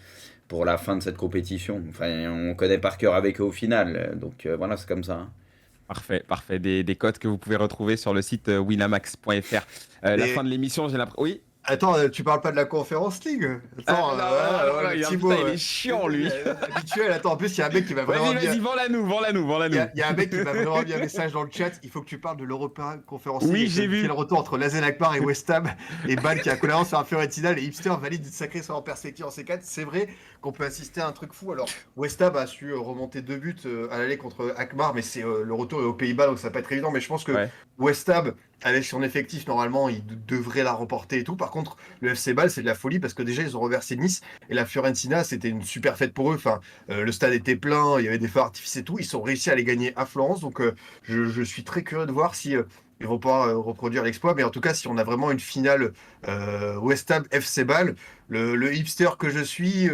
de cette compétition. Enfin, on connaît par cœur avec eux au final, donc voilà, c'est comme ça, hein. Parfait, parfait. Des codes que vous pouvez retrouver sur le site winamax.fr. La fin Mais de l'émission, j'ai l'impression. Oui. attends, tu parles pas de la Conference League? Attends, Non, non, non, le putain, Thibaut, il est chiant, lui. habituel. Attends, en plus, il y a un mec qui m'a vraiment Vas-y, mis. vas-y, vends-la nous, vends-la nous, vends-la Il y nous. a, il y a un mec qui m'a vraiment mis un message dans le chat. Il faut que tu parles de l'Europa Conference League Oui, avec j'ai le vu. le retour entre l'AZ Alkmaar et West Ham et Bâle qui a collaboré sur un Fiorentina. Les hipsters valident une sacrée soirée en perspective en C4. C'est vrai qu'on peut assister à un truc fou. Alors, West Ham a su remonter 2 buts à l'aller contre Alkmaar, mais le retour est aux Pays-Bas, donc ça va pas être évident. Mais je pense que Ouais, West Ham, avec son effectif, normalement, il devrait la remporter et tout. Par contre, le FC Bâle, c'est de la folie parce que déjà, ils ont reversé Nice et la Fiorentina, c'était une super fête pour eux. Enfin, le stade était plein, il y avait des feux d'artifice et tout. Ils ont réussi à les gagner à Florence. Donc, je suis très curieux de voir si ils vont pouvoir reproduire l'exploit. Mais en tout cas, si on a vraiment une finale West Ham FC Bâle, le hipster que je suis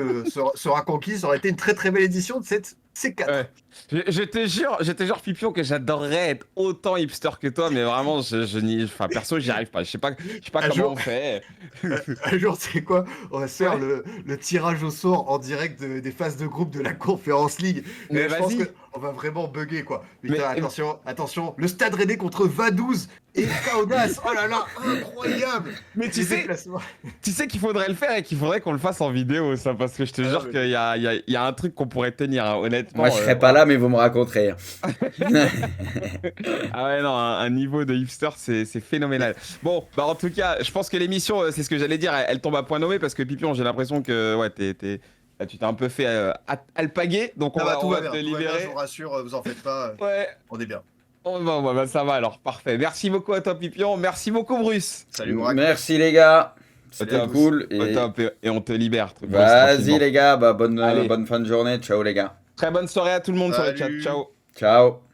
sera conquis. Ça aurait été une très très belle édition de cette C4. ouais. Je te jure, Pipion, que j'adorerais être autant hipster que toi, mais vraiment, perso, j'y arrive pas. Je sais pas Un comment jour, on fait. un jour, tu sais quoi? On va se faire Ouais. le tirage au sort en direct des phases de groupe de la Conference League. Mais Et je pense vas-y. qu'on va vraiment bugger, quoi. Putain, Mais, attention, attention. Le Stade Rennais contre Vaduz et Kaunas. Oh là là, incroyable! mais tu Les sais, déplacements. Tu sais qu'il faudrait le faire et qu'il faudrait qu'on le fasse en vidéo, ça, parce que je te Ah non, jure mais qu'il y a un truc qu'on pourrait tenir, hein, Moi, honnêtement. je serais pas Voilà. là, mais vous me raconterez, hein. Ah ouais, non, un niveau de hipster, c'est phénoménal. Bon, bah en tout cas, je pense que l'émission, c'est ce que j'allais dire, elle tombe à point nommé parce que Pipion, j'ai l'impression que ouais, là, tu t'es un peu fait alpaguer, donc on ça va, va, tout on va va bien. te Tout va bien, je libérer. vous rassure, vous en faites pas. Ouais. On est bien. Oh, bah, ça va alors, parfait. Merci beaucoup à toi, Pipion. Merci beaucoup, Bruce. Salut Mourac. Merci les gars. Salut à C'était tous. cool. Au Et top, et on te libère, Bruce, vas-y tranquillement. les gars, bah, Allez. bonne fin de journée. Ciao les gars. Très bonne soirée à tout le monde sur le chat. Salut. Ciao. Ciao.